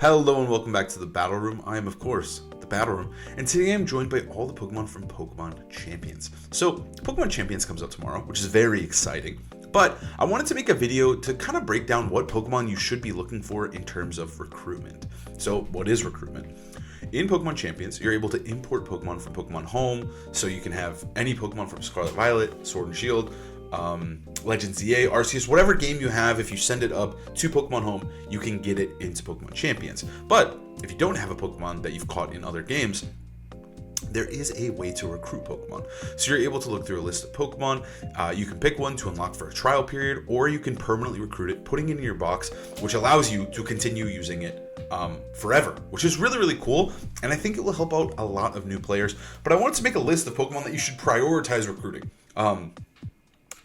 Hello and welcome back to the Battle Room. I am, of course, the Battle Room, and today I'm joined by all the Pokemon from Pokemon Champions. So, Pokemon Champions comes out tomorrow, which is very exciting, but I wanted to make a video to kind of break down what Pokemon you should be looking for in terms of recruitment. So, what is recruitment? In Pokemon Champions, you're able to import Pokemon from Pokemon Home, so you can have any Pokemon from Scarlet Violet, Sword and Shield, Legends EA, Arceus, whatever game you have, if you send it up to Pokemon Home, you can get it into Pokemon Champions. But if you don't have a Pokemon that you've caught in other games, there is a way to recruit Pokemon. So you're able to look through a list of Pokemon. You can pick one to unlock for a trial period, or you can permanently recruit it, putting it in your box, which allows you to continue using it forever, which is really, really cool. And I think it will help out a lot of new players. But I wanted to make a list of Pokemon that you should prioritize recruiting.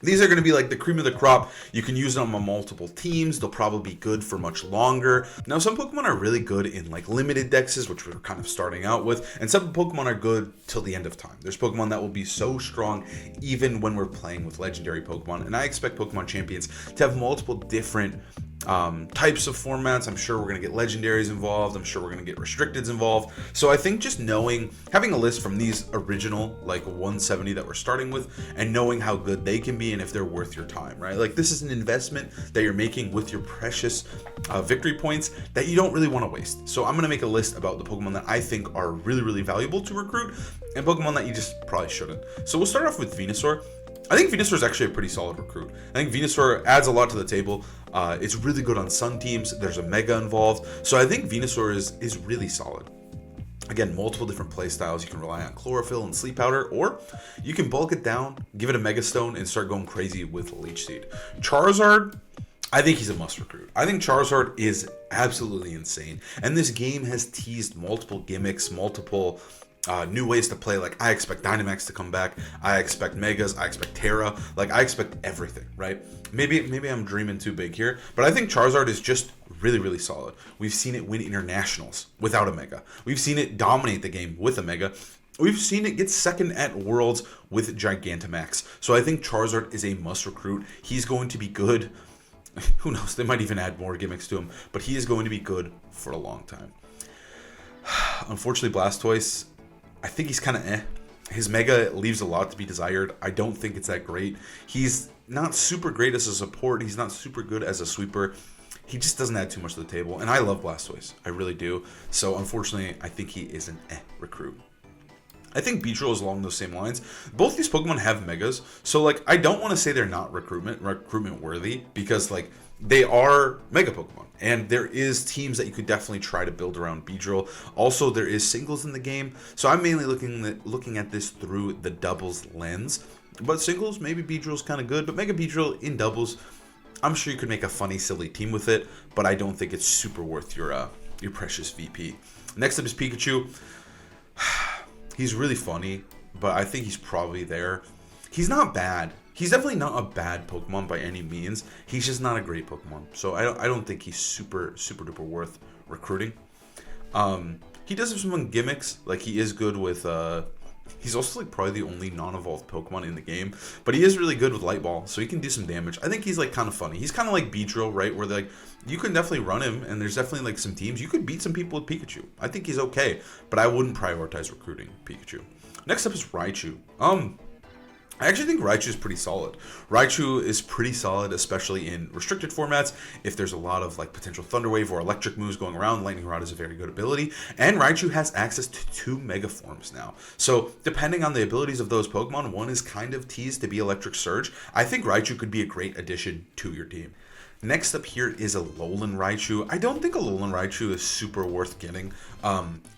These are going to be like the cream of the crop. You can use them on multiple teams. They'll probably be good for much longer. Now, some Pokemon are really good in like limited dexes, which we're kind of starting out with, and some Pokemon are good till the end of time. There's Pokemon that will be so strong even when we're playing with legendary Pokemon, and I expect Pokemon Champions to have multiple different types of formats. I'm sure we're going to get legendaries involved. I'm sure we're going to get restricteds involved. So I think just having a list from these original like 170 that we're starting with, and knowing how good they can be and if they're worth your time, right? Like, this is an investment that you're making with your precious victory points that you don't really want to waste. So I'm going to make a list about the Pokemon that I think are really, really valuable to recruit, and Pokemon that you just probably shouldn't. So we'll start off with Venusaur. I think Venusaur is actually a pretty solid recruit. I think Venusaur adds a lot to the table. It's really good on Sun teams. There's a Mega involved. So I think Venusaur is really solid. Again, multiple different play styles. You can rely on Chlorophyll and Sleep Powder, or you can bulk it down, give it a Mega Stone, and start going crazy with Leech Seed. Charizard, I think he's a must recruit. I think Charizard is absolutely insane. And this game has teased multiple gimmicks, multiple new ways to play. Like, I expect Dynamax to come back. I expect Megas. I expect Terra. Like, I expect everything, right? Maybe I'm dreaming too big here, but I think Charizard is just really, really solid. We've seen it win internationals without a Mega. We've seen it dominate the game with a Mega. We've seen it get second at Worlds with Gigantamax. So I think Charizard is a must recruit. He's going to be good. Who knows? They might even add more gimmicks to him, but he is going to be good for a long time. Unfortunately, Blastoise, I think he's kind of eh. His Mega leaves a lot to be desired. I don't think it's that great. He's not super great as a support. He's not super good as a sweeper. He just doesn't add too much to the table. And I love Blastoise. I really do. So unfortunately, I think he is an recruit. I think Beedrill is along those same lines. Both these Pokemon have Megas. So like, I don't want to say they're not recruitment worthy, because like, they are Mega Pokemon, and there is teams that you could definitely try to build around Beedrill. Also, there is singles in the game, so I'm mainly looking at this through the doubles lens. But singles, maybe Beedrill's kind of good, but Mega Beedrill in doubles, I'm sure you could make a funny, silly team with it, but I don't think it's super worth your precious VP. Next up is Pikachu. He's really funny, but I think he's probably there. He's not bad. He's definitely not a bad Pokemon by any means. He's just not a great Pokemon. So I don't think he's super duper worth recruiting. He does have some fun gimmicks. Like, he is good with he's also like probably the only non-evolved Pokemon in the game, but he is really good with Light Ball, so he can do some damage. I think he's like kind of funny. He's kind of like Beedrill, right? Where like, you can definitely run him, and there's definitely like some teams you could beat some people with Pikachu. I think he's okay, but I wouldn't prioritize recruiting Pikachu. Next up is Raichu. I actually think Raichu is pretty solid. Raichu is pretty solid, especially in restricted formats. If there's a lot of like potential Thunder Wave or electric moves going around, Lightning Rod is a very good ability. And Raichu has access to 2 Mega Forms now. So depending on the abilities of those Pokemon, one is kind of teased to be Electric Surge. I think Raichu could be a great addition to your team. Next up here is a Alolan Raichu. I don't think Alolan Raichu is super worth getting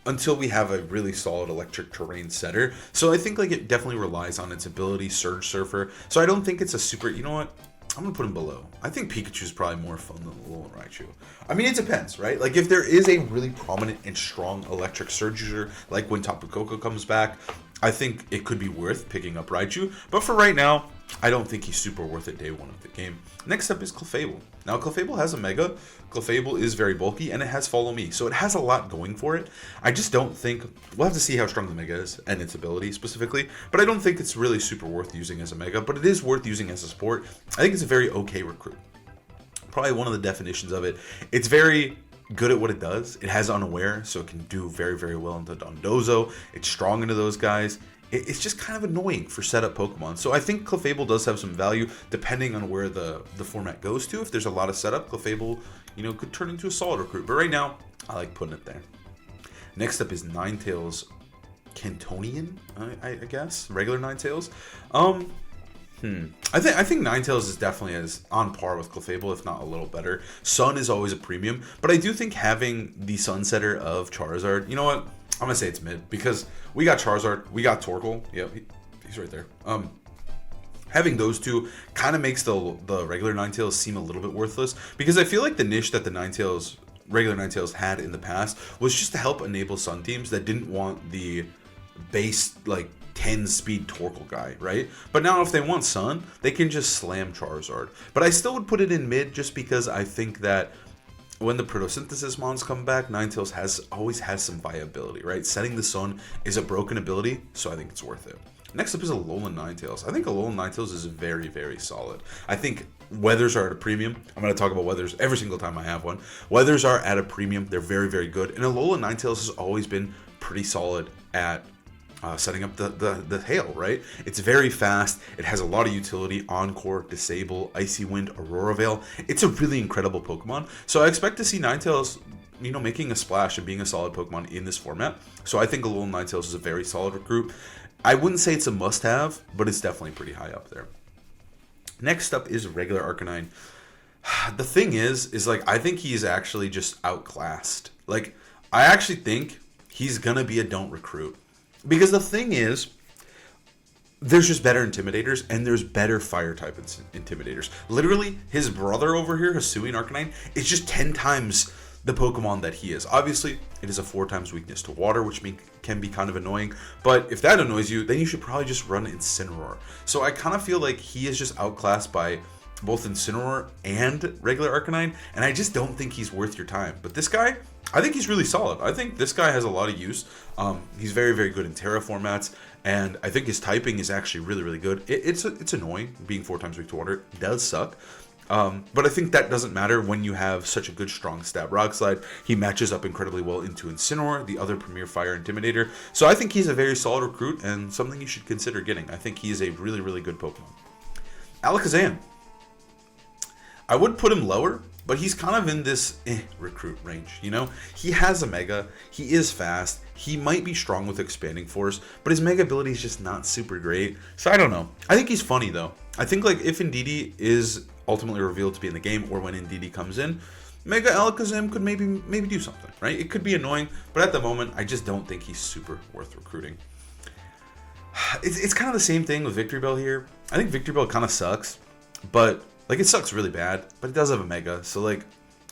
until we have a really solid electric terrain setter. So I think like it definitely relies on its ability, Surge Surfer. So I don't think it's a super, you know what? I'm going to put him below. I think Pikachu is probably more fun than Alolan Raichu. I mean, it depends, right? Like, if there is a really prominent and strong electric surge user, like when Tapu Koko comes back, I think it could be worth picking up Raichu. But for right now, I don't think he's super worth it day one of the game. Next up is Clefable. Now, Clefable has a Mega. Clefable is very bulky, and it has Follow Me, so it has a lot going for it. I just don't think... We'll have to see how strong the Mega is, and its ability specifically, but I don't think it's really super worth using as a Mega, but it is worth using as a support. I think it's a very okay recruit. Probably one of the definitions of it. It's very good at what it does. It has Unaware, so it can do very, very well into Dondozo. It's strong into those guys. It's just kind of annoying for setup Pokemon. So I think Clefable does have some value depending on where the format goes to. If there's a lot of setup, Clefable, could turn into a solid recruit. But right now, I like putting it there. Next up is Ninetales Cantonian, I guess. Regular Ninetales. I think Ninetales is definitely as on par with Clefable, if not a little better. Sun is always a premium, but I do think having the Sunsetter of Charizard, you know what? I'm gonna say it's mid because we got Charizard, we got Torkoal. Yeah, he's right there. Having those two kind of makes the regular Ninetales seem a little bit worthless because I feel like the niche that the regular Ninetales had in the past was just to help enable Sun teams that didn't want the base 10 speed Torkoal guy, right? But now if they want Sun, they can just slam Charizard. But I still would put it in mid just because I think that when the Protosynthesis mons come back, Ninetales always has some viability, right? Setting the Sun is a broken ability, so I think it's worth it. Next up is Alolan Ninetales. I think Alolan Ninetales is very, very solid. I think Weathers are at a premium. I'm going to talk about Weathers every single time I have one. Weathers are at a premium. They're very, very good. And Alolan Ninetales has always been pretty solid at setting up the hail, right? It's very fast. It has a lot of utility. Encore, Disable, Icy Wind, Aurora Veil. It's a really incredible Pokemon. So I expect to see Ninetales, making a splash and being a solid Pokemon in this format. So I think Alolan Ninetales is a very solid recruit. I wouldn't say it's a must-have, but it's definitely pretty high up there. Next up is regular Arcanine. The thing is I think he's actually just outclassed. I actually think he's gonna be a don't recruit. Because the thing is, there's just better Intimidators, and there's better Fire-type Intimidators. Literally, his brother over here, Hisuian Arcanine, is just 10 times the Pokemon that he is. Obviously, it is a 4 times weakness to Water, which can be kind of annoying. But if that annoys you, then you should probably just run Incineroar. So I kind of feel like he is just outclassed by both Incineroar and regular Arcanine, and I just don't think he's worth your time. But this guy, I think he's really solid. I think this guy has a lot of use. He's very, very good in Terra formats, and I think his typing is actually really, really good. It's annoying being 4 times weak to Water. It does suck. But I think that doesn't matter when you have such a good, strong stab Rock Slide. He matches up incredibly well into Incineroar, the other premier Fire Intimidator. So I think he's a very solid recruit and something you should consider getting. I think he is a really, really good Pokemon. Alakazam. I would put him lower, but he's kind of in this recruit range, He has a Mega, he is fast, he might be strong with Expanding Force, but his Mega ability is just not super great. So I don't know. I think he's funny, though. I think, if Indeedee is ultimately revealed to be in the game, or when Indeedee comes in, Mega Alakazam could maybe do something, right? It could be annoying, but at the moment, I just don't think he's super worth recruiting. It's kind of the same thing with Victory Bell here. I think Victory Bell kind of sucks, but it sucks really bad, but it does have a Mega, so you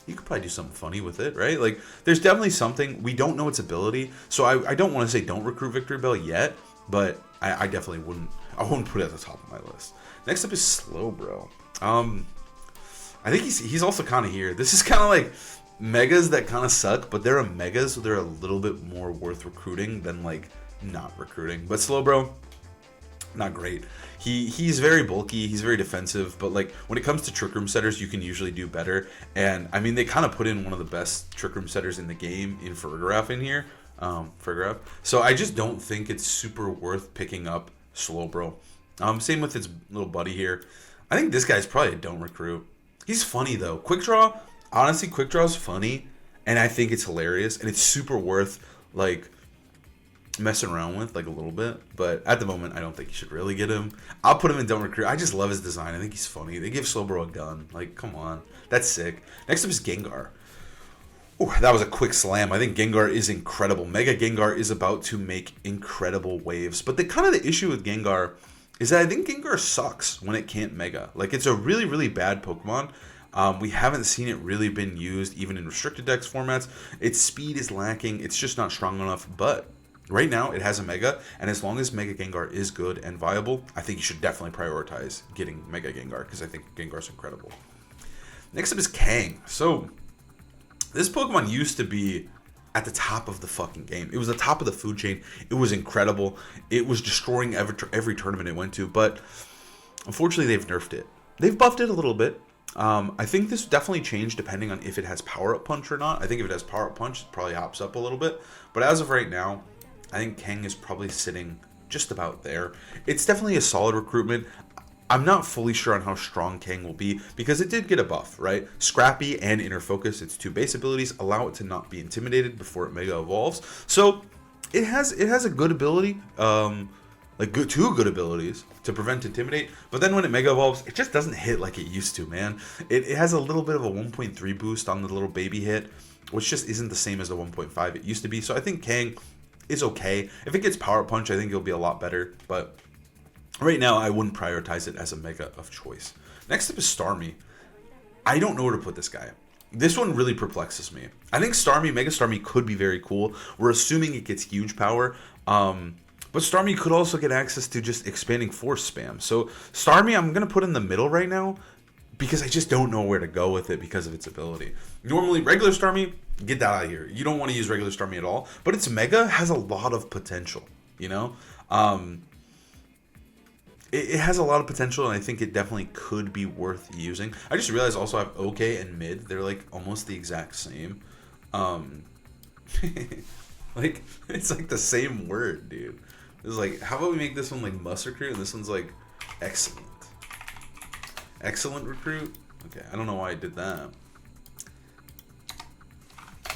could probably do something funny with it, right? There's definitely something. We don't know its ability, so I don't want to say don't recruit Victory Bell yet, but I definitely wouldn't. I wouldn't put it at the top of my list. Next up is Slowbro. I think he's also kind of here. This is kind of like Megas that kind of suck, but they're Megas, so they're a little bit more worth recruiting than not recruiting. But Slowbro, not great. He's very bulky, he's very defensive, but when it comes to Trick Room setters, you can usually do better. And I mean, they kind of put in one of the best Trick Room setters in the game in Farigiraf in here. Farigiraf. So I just don't think it's super worth picking up Slowbro. Same with its little buddy here. I think this guy's probably a don't recruit. He's funny though. Quick Draw, honestly, Quick Draw is funny, and I think it's hilarious, and it's super worth messing around with a little bit. But at the moment, I don't think you should really get him. I'll put him in don't recruit. I just love his design. I think he's funny. They give Slowbro a gun. Come on, that's sick. Next up is Gengar. Ooh, that was a quick slam. I think Gengar is incredible. Mega Gengar is about to make incredible waves. But the issue with Gengar is that I think Gengar sucks when it can't Mega. It's a really, really bad Pokemon. We haven't seen it really been used even in restricted dex formats. Its speed is lacking. It's just not strong enough. But right now, it has a Mega. And as long as Mega Gengar is good and viable, I think you should definitely prioritize getting Mega Gengar, because I think Gengar's incredible. Next up is Kang. So this Pokemon used to be at the top of the fucking game. It was the top of the food chain. It was incredible. It was destroying every tournament it went to, but unfortunately they've nerfed it. They've buffed it a little bit. I think this definitely changed depending on if it has power up punch or not. I think if it has power up punch, it probably hops up a little bit. But as of right now, I think Kang is probably sitting just about there. It's definitely a solid recruitment. I'm not fully sure on how strong Kang will be because it did get a buff, right? Scrappy and Inner Focus, its two base abilities, allow it to not be intimidated before it Mega Evolves. So it has a good ability, two good abilities to prevent Intimidate. But then when it Mega Evolves, it just doesn't hit like it used to, man. It has a little bit of a 1.3 boost on the little baby hit, which just isn't the same as the 1.5 it used to be. So I think Kang is okay. If it gets Power Punch, I think it'll be a lot better, but right now, I wouldn't prioritize it as a Mega of choice. Next up is Starmie. I don't know where to put this guy. This one really perplexes me. I think Starmie, Mega Starmie could be very cool. We're assuming it gets huge power. But Starmie could also get access to just expanding force spam. So Starmie, I'm going to put in the middle right now because I just don't know where to go with it because of its ability. Normally, regular Starmie, get that out of here. You don't want to use regular Starmie at all. But its Mega has a lot of potential, you know? It has a lot of potential, and I think it definitely could be worth using. I just realized also I have OK and mid. They're like almost the exact same. Like, it's like the same word, dude. It's like, how about we make this one like must recruit, and this one's like excellent. Excellent recruit? Okay, I don't know why I did that.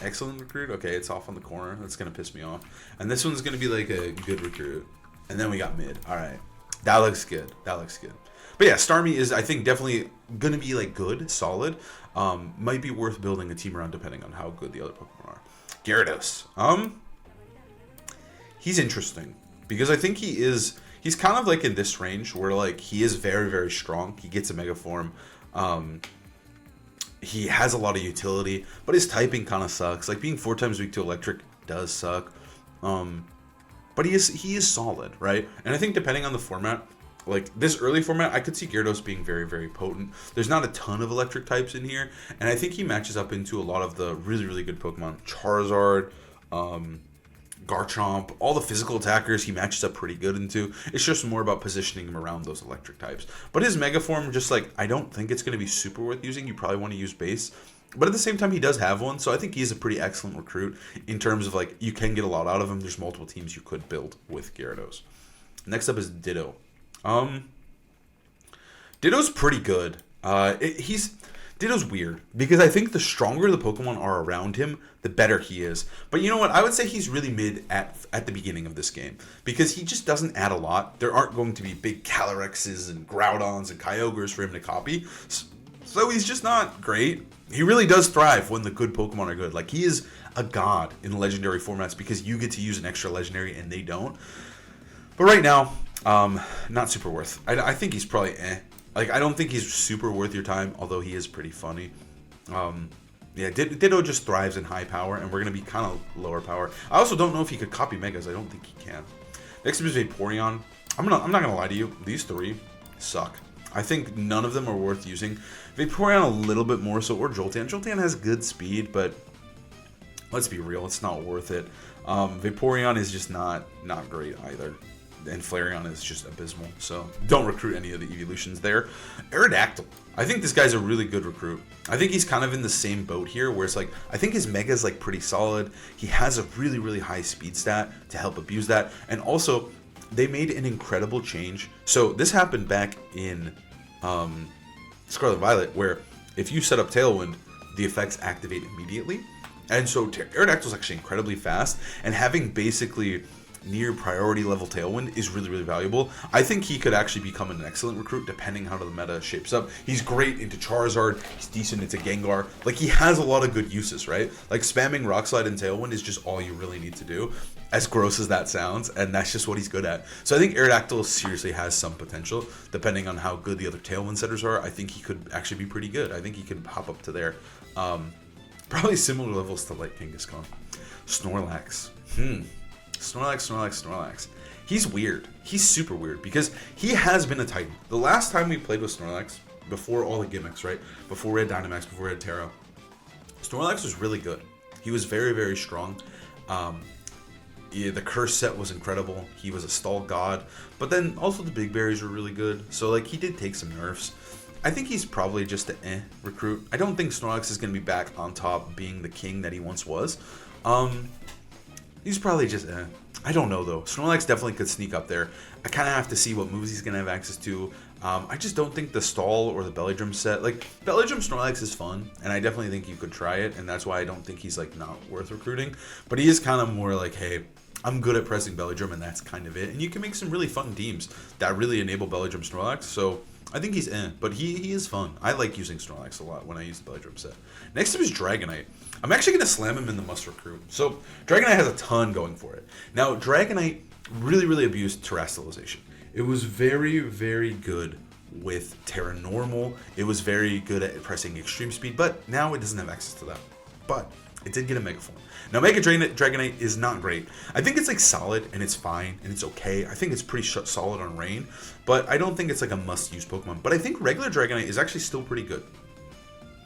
Excellent recruit? Okay, it's off on the corner. That's going to piss me off. And this one's going to be like a good recruit. And then we got mid. All right. That looks good. That looks good. But yeah, Starmie is, I think, definitely going to be like good, solid. Might be worth building a team around depending on how good the other Pokemon are. Gyarados. He's interesting because I think he's kind of like in this range where like he is very, very strong. He gets a Mega Form. He has a lot of utility, but his typing kind of sucks. Like being 4 times weak to Electric does suck. But he is solid, right? And I think depending on the format, like this early format, I could see Gyarados being very, very potent. There's not a ton of electric types in here, and I think he matches up into a lot of the really, really good Pokemon. Charizard, Garchomp, all the physical attackers he matches up pretty good into. It's just more about positioning him around those electric types. But his Mega Form, just like, I don't think it's going to be super worth using. You probably want to use base. But at the same time, he does have one, so I think he's a pretty excellent recruit in terms of, like, you can get a lot out of him. There's multiple teams you could build with Gyarados. Next up is Ditto. Ditto's pretty good. Ditto's weird, because I think the stronger the Pokemon are around him, the better he is. But you know what? I would say he's really mid at the beginning of this game, because he just doesn't add a lot. There aren't going to be big Calorexes and Groudons and Kyogres for him to copy, so he's just not great. He really does thrive when the good Pokemon are good. Like, he is a god in legendary formats because you get to use an extra legendary and they don't. But right now, not super worth. I think he's probably Like, I don't think he's super worth your time, although he is pretty funny. Yeah, Ditto just thrives in high power, and we're going to be kind of lower power. I also don't know if he could copy Megas. I don't think he can. Next up is Vaporeon. I'm not going to lie to you. These three suck. I think none of them are worth using. Vaporeon a little bit more so, or Jolteon. Jolteon has good speed, but let's be real, it's not worth it. Vaporeon is just not great either. And Flareon is just abysmal, so don't recruit any of the evolutions there. Aerodactyl. I think this guy's a really good recruit. I think he's kind of in the same boat here, where it's like, I think his Mega is like pretty solid. He has a really, really high speed stat to help abuse that. And also, they made an incredible change. So this happened back in Scarlet Violet, where if you set up Tailwind, the effects activate immediately. And so Aerodactyl is actually incredibly fast, and having basically near priority level Tailwind is really, really valuable. I think he could actually become an excellent recruit depending how the meta shapes up. He's great into Charizard, he's decent into Gengar. Like, he has a lot of good uses, right? Like, spamming Rock Slide and Tailwind is just all you really need to do, as gross as that sounds, and that's just what he's good at. So I think Aerodactyl seriously has some potential, depending on how good the other Tailwind setters are. I think he could actually be pretty good. I think he could hop up to there. Probably similar levels to Light Kangaskhan. Snorlax. Snorlax. He's weird. He's super weird because he has been a Titan. The last time we played with Snorlax, before all the gimmicks, right? Before we had Dynamax, before we had Terra, Snorlax was really good. He was very, very strong. Yeah, the curse set was incredible. He was a stall god. But then also the big berries were really good. So, like, he did take some nerfs. I think he's probably just an recruit. I don't think Snorlax is going to be back on top being the king that he once was. He's probably just I don't know though. Snorlax definitely could sneak up there. I kind of have to see what moves he's going to have access to. I just don't think the stall or the belly drum set, like belly drum Snorlax is fun, and I definitely think you could try it, and that's why I don't think he's like not worth recruiting. But he is kind of more like, hey, I'm good at pressing belly drum, and that's kind of it. And you can make some really fun teams that really enable belly drum Snorlax. So I think he's but he is fun. I like using Snorlax a lot when I use the belly drum set. Next up is Dragonite. I'm actually going to slam him in the must recruit. So Dragonite has a ton going for it. Now Dragonite really abused terrestrialization. It was very, very good with Terra Normal. It was very good at pressing extreme speed, but now it doesn't have access to that. But it did get a Mega Form. Now Mega Dragonite is not great. I think it's like solid and it's fine and it's okay. I think it's pretty solid on Rain, but I don't think it's like a must-use Pokemon. But I think regular Dragonite is actually still pretty good.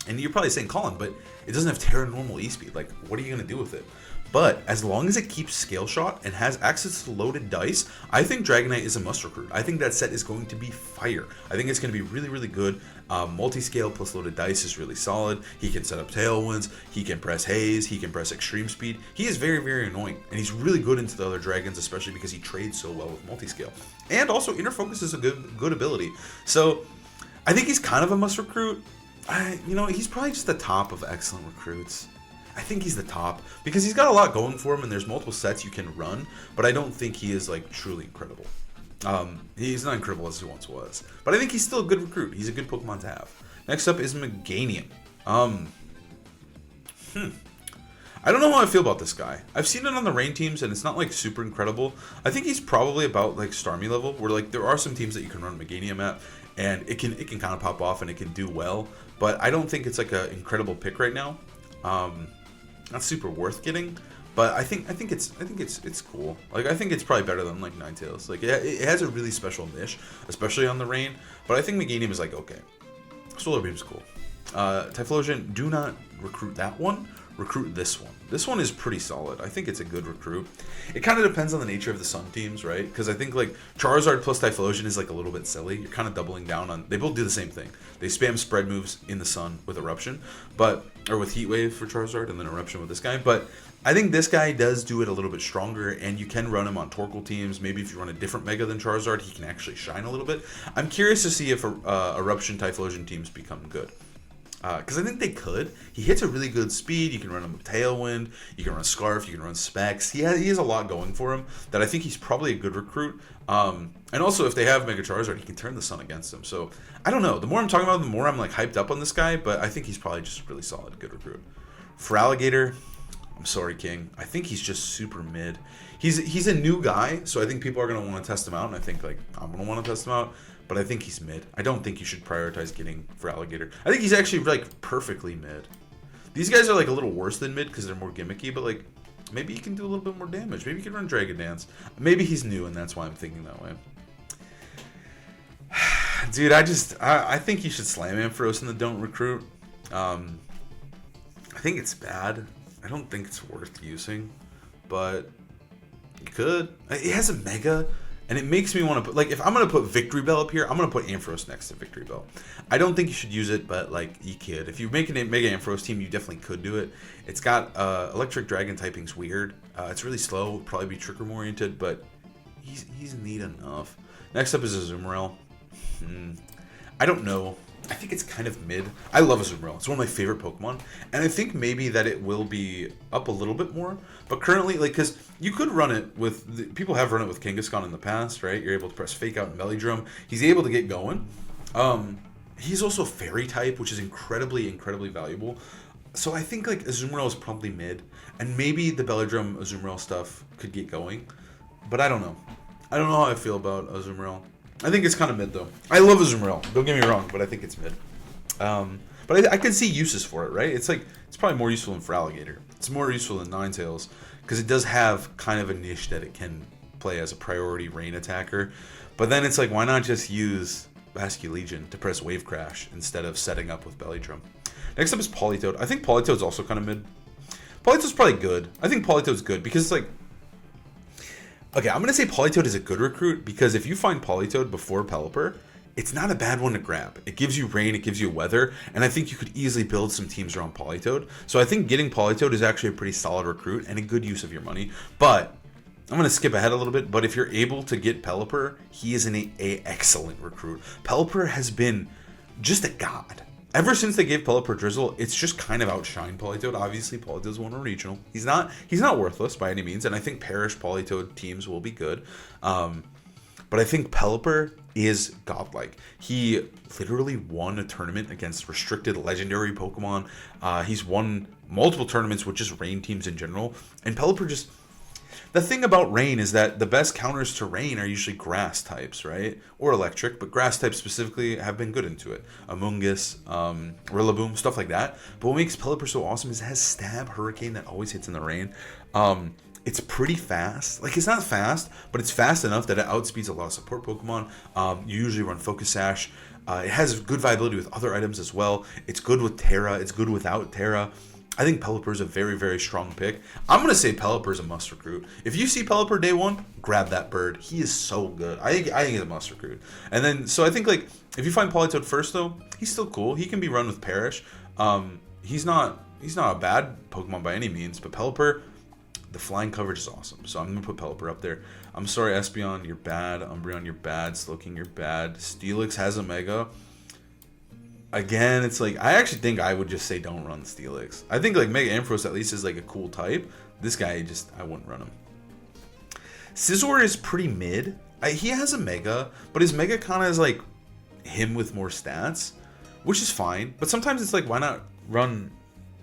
And you're probably saying, Colin, but it doesn't have Terra Normal E-Speed. Like, what are you going to do with it? But as long as it keeps Scale Shot and has access to loaded dice, I think Dragonite is a must recruit. I think that set is going to be fire. I think it's going to be really good. Multi-scale plus loaded dice is really solid. He can set up Tailwinds. He can press Haze. He can press Extreme Speed. He is very annoying. And he's really good into the other dragons, especially because he trades so well with multi-scale. And also, Inner Focus is a good ability. So I think he's kind of a must recruit. He's probably just the top of excellent recruits. I think he's the top because he's got a lot going for him and there's multiple sets you can run, but I don't think he is like truly incredible. He's not incredible as he once was, but I think he's still a good recruit. He's a good Pokemon to have. Next up is Meganium. I don't know how I feel about this guy. I've seen it on the Rain teams and it's not like super incredible. I think he's probably about like Starmie level where like there are some teams that you can run Meganium at and it can kind of pop off and it can do well, but I don't think it's like an incredible pick right now. Not super worth getting, but I think it's cool. Like I think it's probably better than like Ninetales. Like it has a really special niche, especially on the Rain. But I think Meganium is like okay. Solar Beam is cool. Typhlosion, do not recruit that one. Recruit this one. This one is pretty solid. I think it's a good recruit. It kind of depends on the nature of the Sun teams, right? Because I think like Charizard plus Typhlosion is like a little bit silly. You're kind of doubling down on. They both do the same thing. They spam spread moves in the Sun with Eruption, or with Heat Wave for Charizard, and then Eruption with this guy. But I think this guy does do it a little bit stronger, and you can run him on Torkoal teams. Maybe if you run a different Mega than Charizard, he can actually shine a little bit. I'm curious to see if Eruption Typhlosion teams become good. Because I think they could. He hits a really good speed. You can run him with Tailwind. You can run Scarf. You can run Specs. He has a lot going for him that I think he's probably a good recruit. And also, if they have Mega Charizard, he can turn the Sun against him. So, I don't know. The more I'm talking about him, the more I'm like hyped up on this guy. But I think he's probably just really solid, good recruit. For Alligator, I'm sorry, King. I think he's just super mid. He's a new guy, so I think people are going to want to test him out. And I think like I'm going to want to test him out. But I think he's mid. I don't think you should prioritize getting for Alligator. I think he's actually like perfectly mid. These guys are like a little worse than mid because they're more gimmicky, but like maybe he can do a little bit more damage. Maybe he can run Dragon Dance. Maybe he's new and that's why I'm thinking that way. Dude, I think you should slam Ampharos in the don't recruit. I think it's bad. I don't think it's worth using, but you could. It has a Mega. And it makes me want to put, like, if I'm going to put Victory Bell up here, I'm going to put Ampharos next to Victory Bell. I don't think you should use it, but, like, you could. If you make a Mega Ampharos team, you definitely could do it. It's got Electric Dragon typing's weird. It's really slow, would probably be Trick Room oriented, but he's neat enough. Next up is Azumarill. I don't know. I think it's kind of mid. I love Azumarill. It's one of my favorite Pokemon. And I think maybe that it will be up a little bit more. But currently, like, because you could run it with... people have run it with Kangaskhan in the past, right? You're able to press Fake Out and Belly Drum. He's able to get going. He's also Fairy type, which is incredibly valuable. So I think, like, Azumarill is probably mid. And maybe the Belly Drum Azumarill stuff could get going. But I don't know. I don't know how I feel about Azumarill. I think it's kind of mid, though. I love Azumarill. Don't get me wrong, but I think it's mid. But I can see uses for it, right? It's like it's probably more useful than for Alligator. It's more useful than Ninetales because it does have kind of a niche that it can play as a priority Rain attacker. But then it's like, why not just use Basculegion to press Wave Crash instead of setting up with Belly Drum? Next up is Politoed. I think Politoed's also kind of mid. Politoed's probably good. I think Politoed's good because it's like... Okay, I'm going to say Politoed is a good recruit because if you find Politoed before Pelipper, it's not a bad one to grab. It gives you rain, it gives you weather, and I think you could easily build some teams around Politoed. So I think getting Politoed is actually a pretty solid recruit and a good use of your money. But I'm going to skip ahead a little bit, but if you're able to get Pelipper, he is an excellent recruit. Pelipper has been just a god. Ever since they gave Pelipper Drizzle, it's just kind of outshined Politoed. Obviously, Politoed's won a regional. He's not worthless by any means, and I think Parish Politoed teams will be good. But I think Pelipper is godlike. He literally won a tournament against restricted legendary Pokemon. He's won multiple tournaments with just rain teams in general, and Pelipper just... The thing about rain is that the best counters to rain are usually grass types, right? Or electric, but grass types specifically have been good into it. Amoonguss, Rillaboom, stuff like that. But what makes Pelipper so awesome is it has Stab Hurricane that always hits in the rain. It's pretty fast. Like, it's not fast, but it's fast enough that it outspeeds a lot of support Pokemon. You usually run Focus Sash. It has good viability with other items as well. It's good with Terra. It's good without Terra. I think Pelipper is a very, very strong pick. I'm going to say Pelipper is a must recruit. If you see Pelipper day one, grab that bird. He is so good. I think he's a must recruit. And then, so I think, like, if you find Politoed first, though, he's still cool. He can be run with Parish. He's not a bad Pokemon by any means, but Pelipper, the flying coverage is awesome. So I'm going to put Pelipper up there. I'm sorry, Espeon, you're bad. Umbreon, you're bad. Slowking, you're bad. Steelix has a Mega. Again, it's like, I actually think I would just say don't run Steelix. I think like Mega Ampharos at least is like a cool type. This guy, I wouldn't run him. Scizor is pretty mid. He has a Mega, but his Mega kind of is like him with more stats, which is fine. But sometimes it's like, why not run...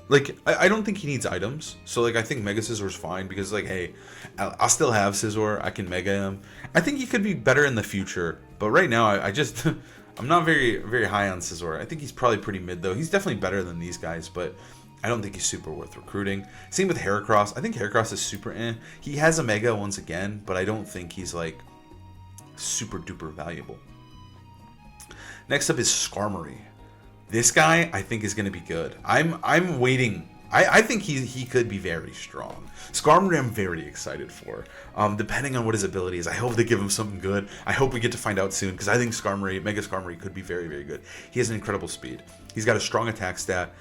Like, I don't think he needs items. So, like, I think Mega Scizor is fine because, like, hey, I'll still have Scizor. I can Mega him. I think he could be better in the future. But right now, I just... I'm not very, very high on Scizor. I think he's probably pretty mid, though. He's definitely better than these guys, but I don't think he's super worth recruiting. Same with Heracross. I think Heracross is super eh. He has a Mega once again, but I don't think he's, like, super duper valuable. Next up is Skarmory. This guy, I think, is going to be good. I'm waiting. I think he could be very strong. Skarmory, I'm very excited for. Depending on what his ability is, I hope they give him something good. I hope we get to find out soon, because I think Skarmory, Mega Skarmory, could be very, very good. He has an incredible speed. He's got a strong attack stat.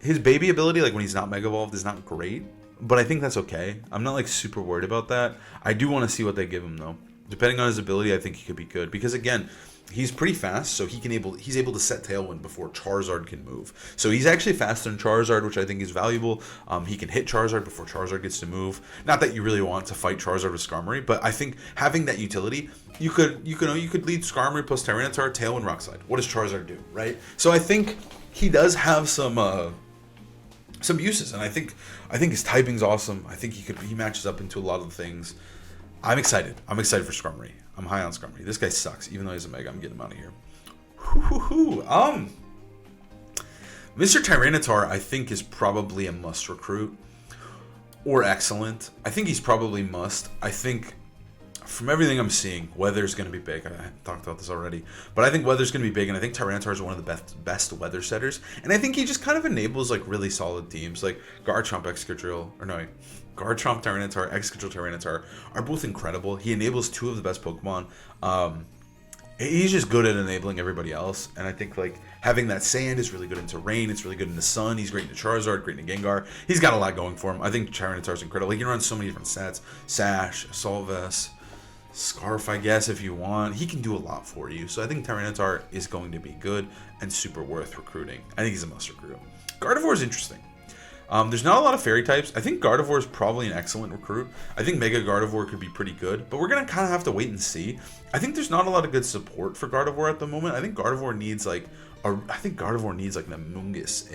His baby ability, like when he's not Mega Evolved, is not great, but I think that's okay. I'm not like super worried about that. I do want to see what they give him though. Depending on his ability, I think he could be good, because again, he's pretty fast, so he's able to set Tailwind before Charizard can move. So he's actually faster than Charizard, which I think is valuable. He can hit Charizard before Charizard gets to move. Not that you really want to fight Charizard with Skarmory, but I think having that utility, you could lead Skarmory plus Tyranitar, Tailwind, Rock Slide. What does Charizard do, right? So I think he does have some uses, and I think his typing's awesome. I think he matches up into a lot of the things. I'm excited. I'm excited for Skarmory. I'm high on Skarmory. This guy sucks. Even though he's a Mega, I'm getting him out of here. Mr. Tyranitar, I think, is probably a must recruit. Or excellent. I think he's probably must. I think, from everything I'm seeing, weather's going to be big. I talked about this already. But I think weather's going to be big, and I think Tyranitar is one of the best weather setters. And I think he just kind of enables, like, really solid teams. Like, Garchomp, Garchomp, Tyranitar, Excadrill, Tyranitar are both incredible. He enables two of the best Pokemon. He's just good at enabling everybody else. And I think, like, having that sand is really good into rain. It's really good into sun. He's great into Charizard, great into Gengar. He's got a lot going for him. I think Tyranitar's incredible. He can run so many different stats. Sash, Assault Vest, Scarf, I guess, if you want. He can do a lot for you. So I think Tyranitar is going to be good and super worth recruiting. I think he's a must recruit. Gardevoir is interesting. There's not a lot of fairy types. I think Gardevoir is probably an excellent recruit. I think Mega Gardevoir could be pretty good, but we're going to kind of have to wait and see. I think there's not a lot of good support for Gardevoir at the moment. I think Gardevoir needs like an Amoonguss,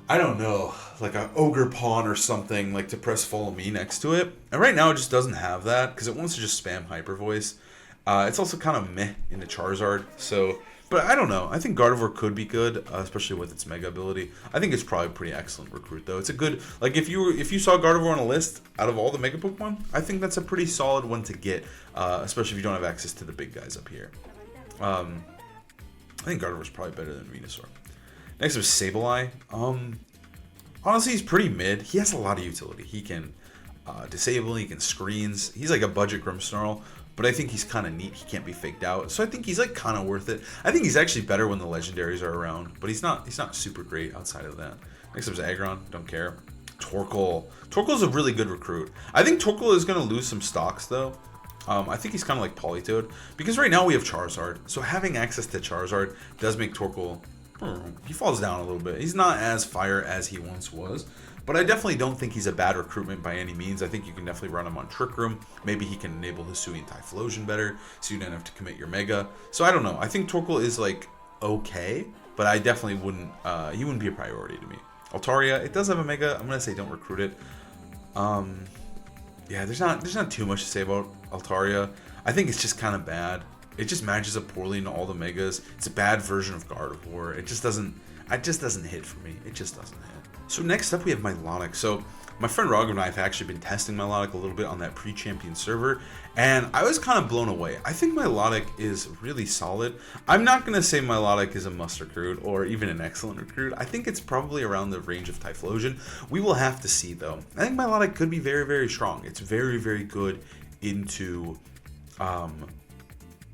I don't know, like a Ogre Pawn or something, like to press Follow Me next to it. And right now it just doesn't have that because it wants to just spam Hyper Voice. It's also kind of meh into Charizard, so... But I don't know. I think Gardevoir could be good, especially with its Mega ability. I think it's probably a pretty excellent recruit, though. It's a good... Like, if you saw Gardevoir on a list out of all the Mega Pokemon, I think that's a pretty solid one to get, especially if you don't have access to the big guys up here. I think Gardevoir's probably better than Venusaur. Next up is Sableye. Honestly, he's pretty mid. He has a lot of utility. He can disable, he can screens. He's like a budget Grimmsnarl. but I think he's kind of neat. He can't be faked out, so I think he's like kind of worth it. I think he's actually better when the legendaries are around, but he's not super great outside of that. Next up is Aggron. Don't care. Torkoal. Torkoal's a really good recruit. I think Torkoal is going to lose some stocks though. I think he's kind of like Politoed, because right now we have Charizard, so having access to Charizard does make Torkoal, he falls down a little bit. He's not as fire as he once was, but I definitely don't think he's a bad recruitment by any means. I think you can definitely run him on Trick Room. Maybe he can enable Hisuian Typhlosion better, so you don't have to commit your Mega. So I don't know. I think Torkoal is like okay, but I definitely wouldn't, he wouldn't be a priority to me. Altaria, it does have a Mega. I'm going to say don't recruit it. Yeah, there's not too much to say about Altaria. I think it's just kind of bad. It just matches up poorly into all the Megas. It's a bad version of Gardevoir. It just doesn't hit for me. It just doesn't hit. So next up we have Milotic. So my friend Rog and I have actually been testing Milotic a little bit on that pre-champion server, and I was kind of blown away. I think Milotic is really solid. I'm not going to say Milotic is a must recruit or even an excellent recruit. I think it's probably around the range of Typhlosion. We will have to see though. I think Milotic could be very, very strong. It's very, very good into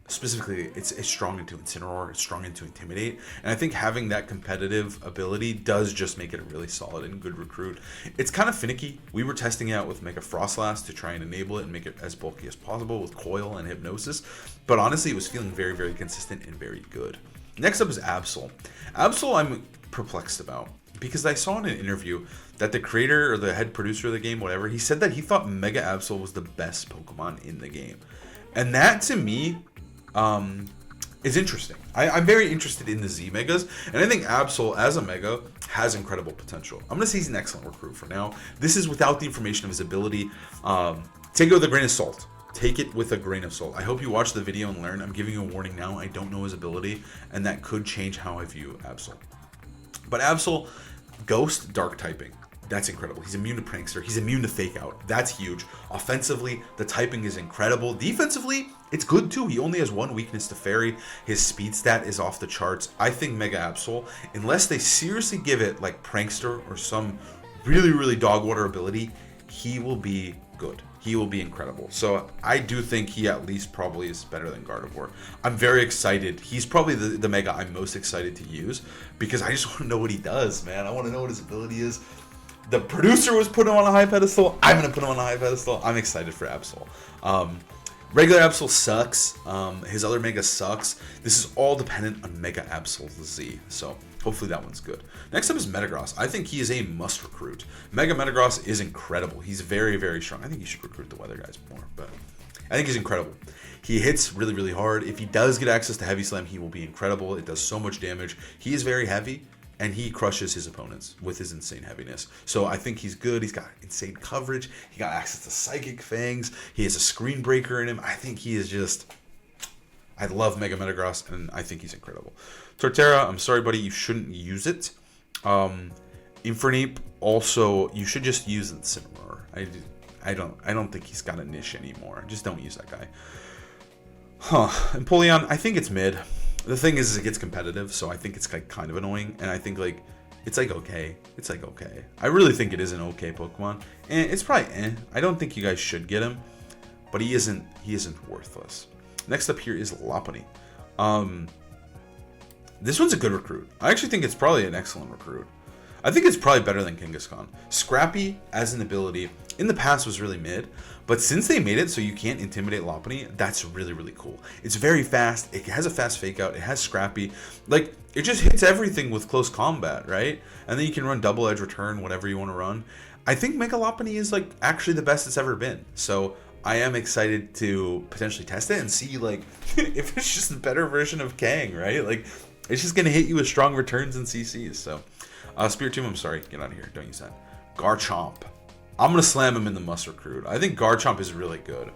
specifically, it's strong into Incineroar, it's strong into Intimidate, and I think having that competitive ability does just make it a really solid and good recruit. It's kind of finicky. We were testing it out with Mega Frostlass to try and enable it and make it as bulky as possible with Coil and Hypnosis, but honestly, it was feeling very, very consistent and very good. Next up is Absol. Absol I'm perplexed about, because I saw in an interview that the creator or the head producer of the game, whatever, he said that he thought Mega Absol was the best Pokemon in the game. And that, to me, is interesting. I'm very interested in the Z Megas, and I think Absol as a Mega has incredible potential. I'm going to say he's an excellent recruit for now. This is without the information of his ability. Take it with a grain of salt. Take it with a grain of salt. I hope you watch the video and learn. I'm giving you a warning now. I don't know his ability, and that could change how I view Absol. But Absol, Ghost, Dark typing. That's incredible. He's immune to Prankster. He's immune to Fake Out. That's huge. Offensively, the typing is incredible. Defensively, it's good too. He only has one weakness to Fairy. His speed stat is off the charts. I think Mega Absol, unless they seriously give it like Prankster or some really, really dog water ability, he will be good. He will be incredible. So I do think he at least probably is better than Gardevoir. I'm very excited. He's probably the Mega I'm most excited to use, because I just want to know what he does, man. I want to know what his ability is. The producer was putting him on a high pedestal. I'm going to put him on a high pedestal. I'm excited for Absol. Regular Absol sucks. His other Mega sucks. This is all dependent on Mega Absol Z. So hopefully that one's good. Next up is Metagross. I think he is a must recruit. Mega Metagross is incredible. He's very, very strong. I think you should recruit the weather guys more, but I think he's incredible. He hits really, really hard. If he does get access to Heavy Slam, he will be incredible. It does so much damage. He is very heavy, and he crushes his opponents with his insane heaviness. So I think he's good. He's got insane coverage. He got access to Psychic Fangs. He has a Screen Breaker in him. I think he is just... I love Mega Metagross, and I think he's incredible. Torterra, I'm sorry, buddy. You shouldn't use it. Infernape, also, you should just use Incineroar. I don't think he's got a niche anymore. Just don't use that guy. Empoleon, I think it's mid. The thing is it gets competitive, so I think it's like kind of annoying, and I think like it's like okay. It's like okay. I really think it is an okay Pokemon, and it's probably I don't think you guys should get him, but he isn't worthless. Next up here is Lopunny. This one's a good recruit. I actually think it's probably an excellent recruit. I think it's probably better than Kangaskhan. Scrappy as an ability in the past was really mid, but since they made it so you can't intimidate Lopunny, that's really, really cool. It's very fast. It has a fast fake out. It has Scrappy. Like, it just hits everything with close combat, right? And then you can run double edge return, whatever you want to run. I think Mega Lopunny is like actually the best it's ever been. So I am excited to potentially test it and see like if it's just a better version of Kang, right? Like, it's just gonna hit you with strong returns and CCs. So Spiritomb, I'm sorry, get out of here. Don't use that. Garchomp. I'm going to slam him in the must recruit. I think Garchomp is really good.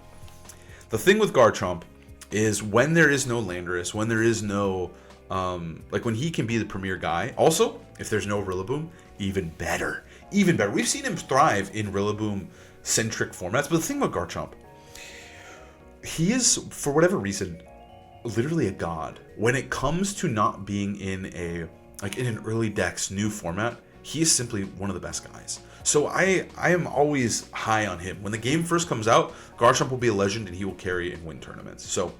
The thing with Garchomp is when there is no Landorus, when there is no, like when he can be the premier guy. Also, if there's no Rillaboom, even better. Even better. We've seen him thrive in Rillaboom-centric formats. But the thing about Garchomp, he is, for whatever reason, literally a god. When it comes to not being in a... like in an early Dex new format, he is simply one of the best guys. So I am always high on him. When the game first comes out, Garchomp will be a legend and he will carry and win tournaments. So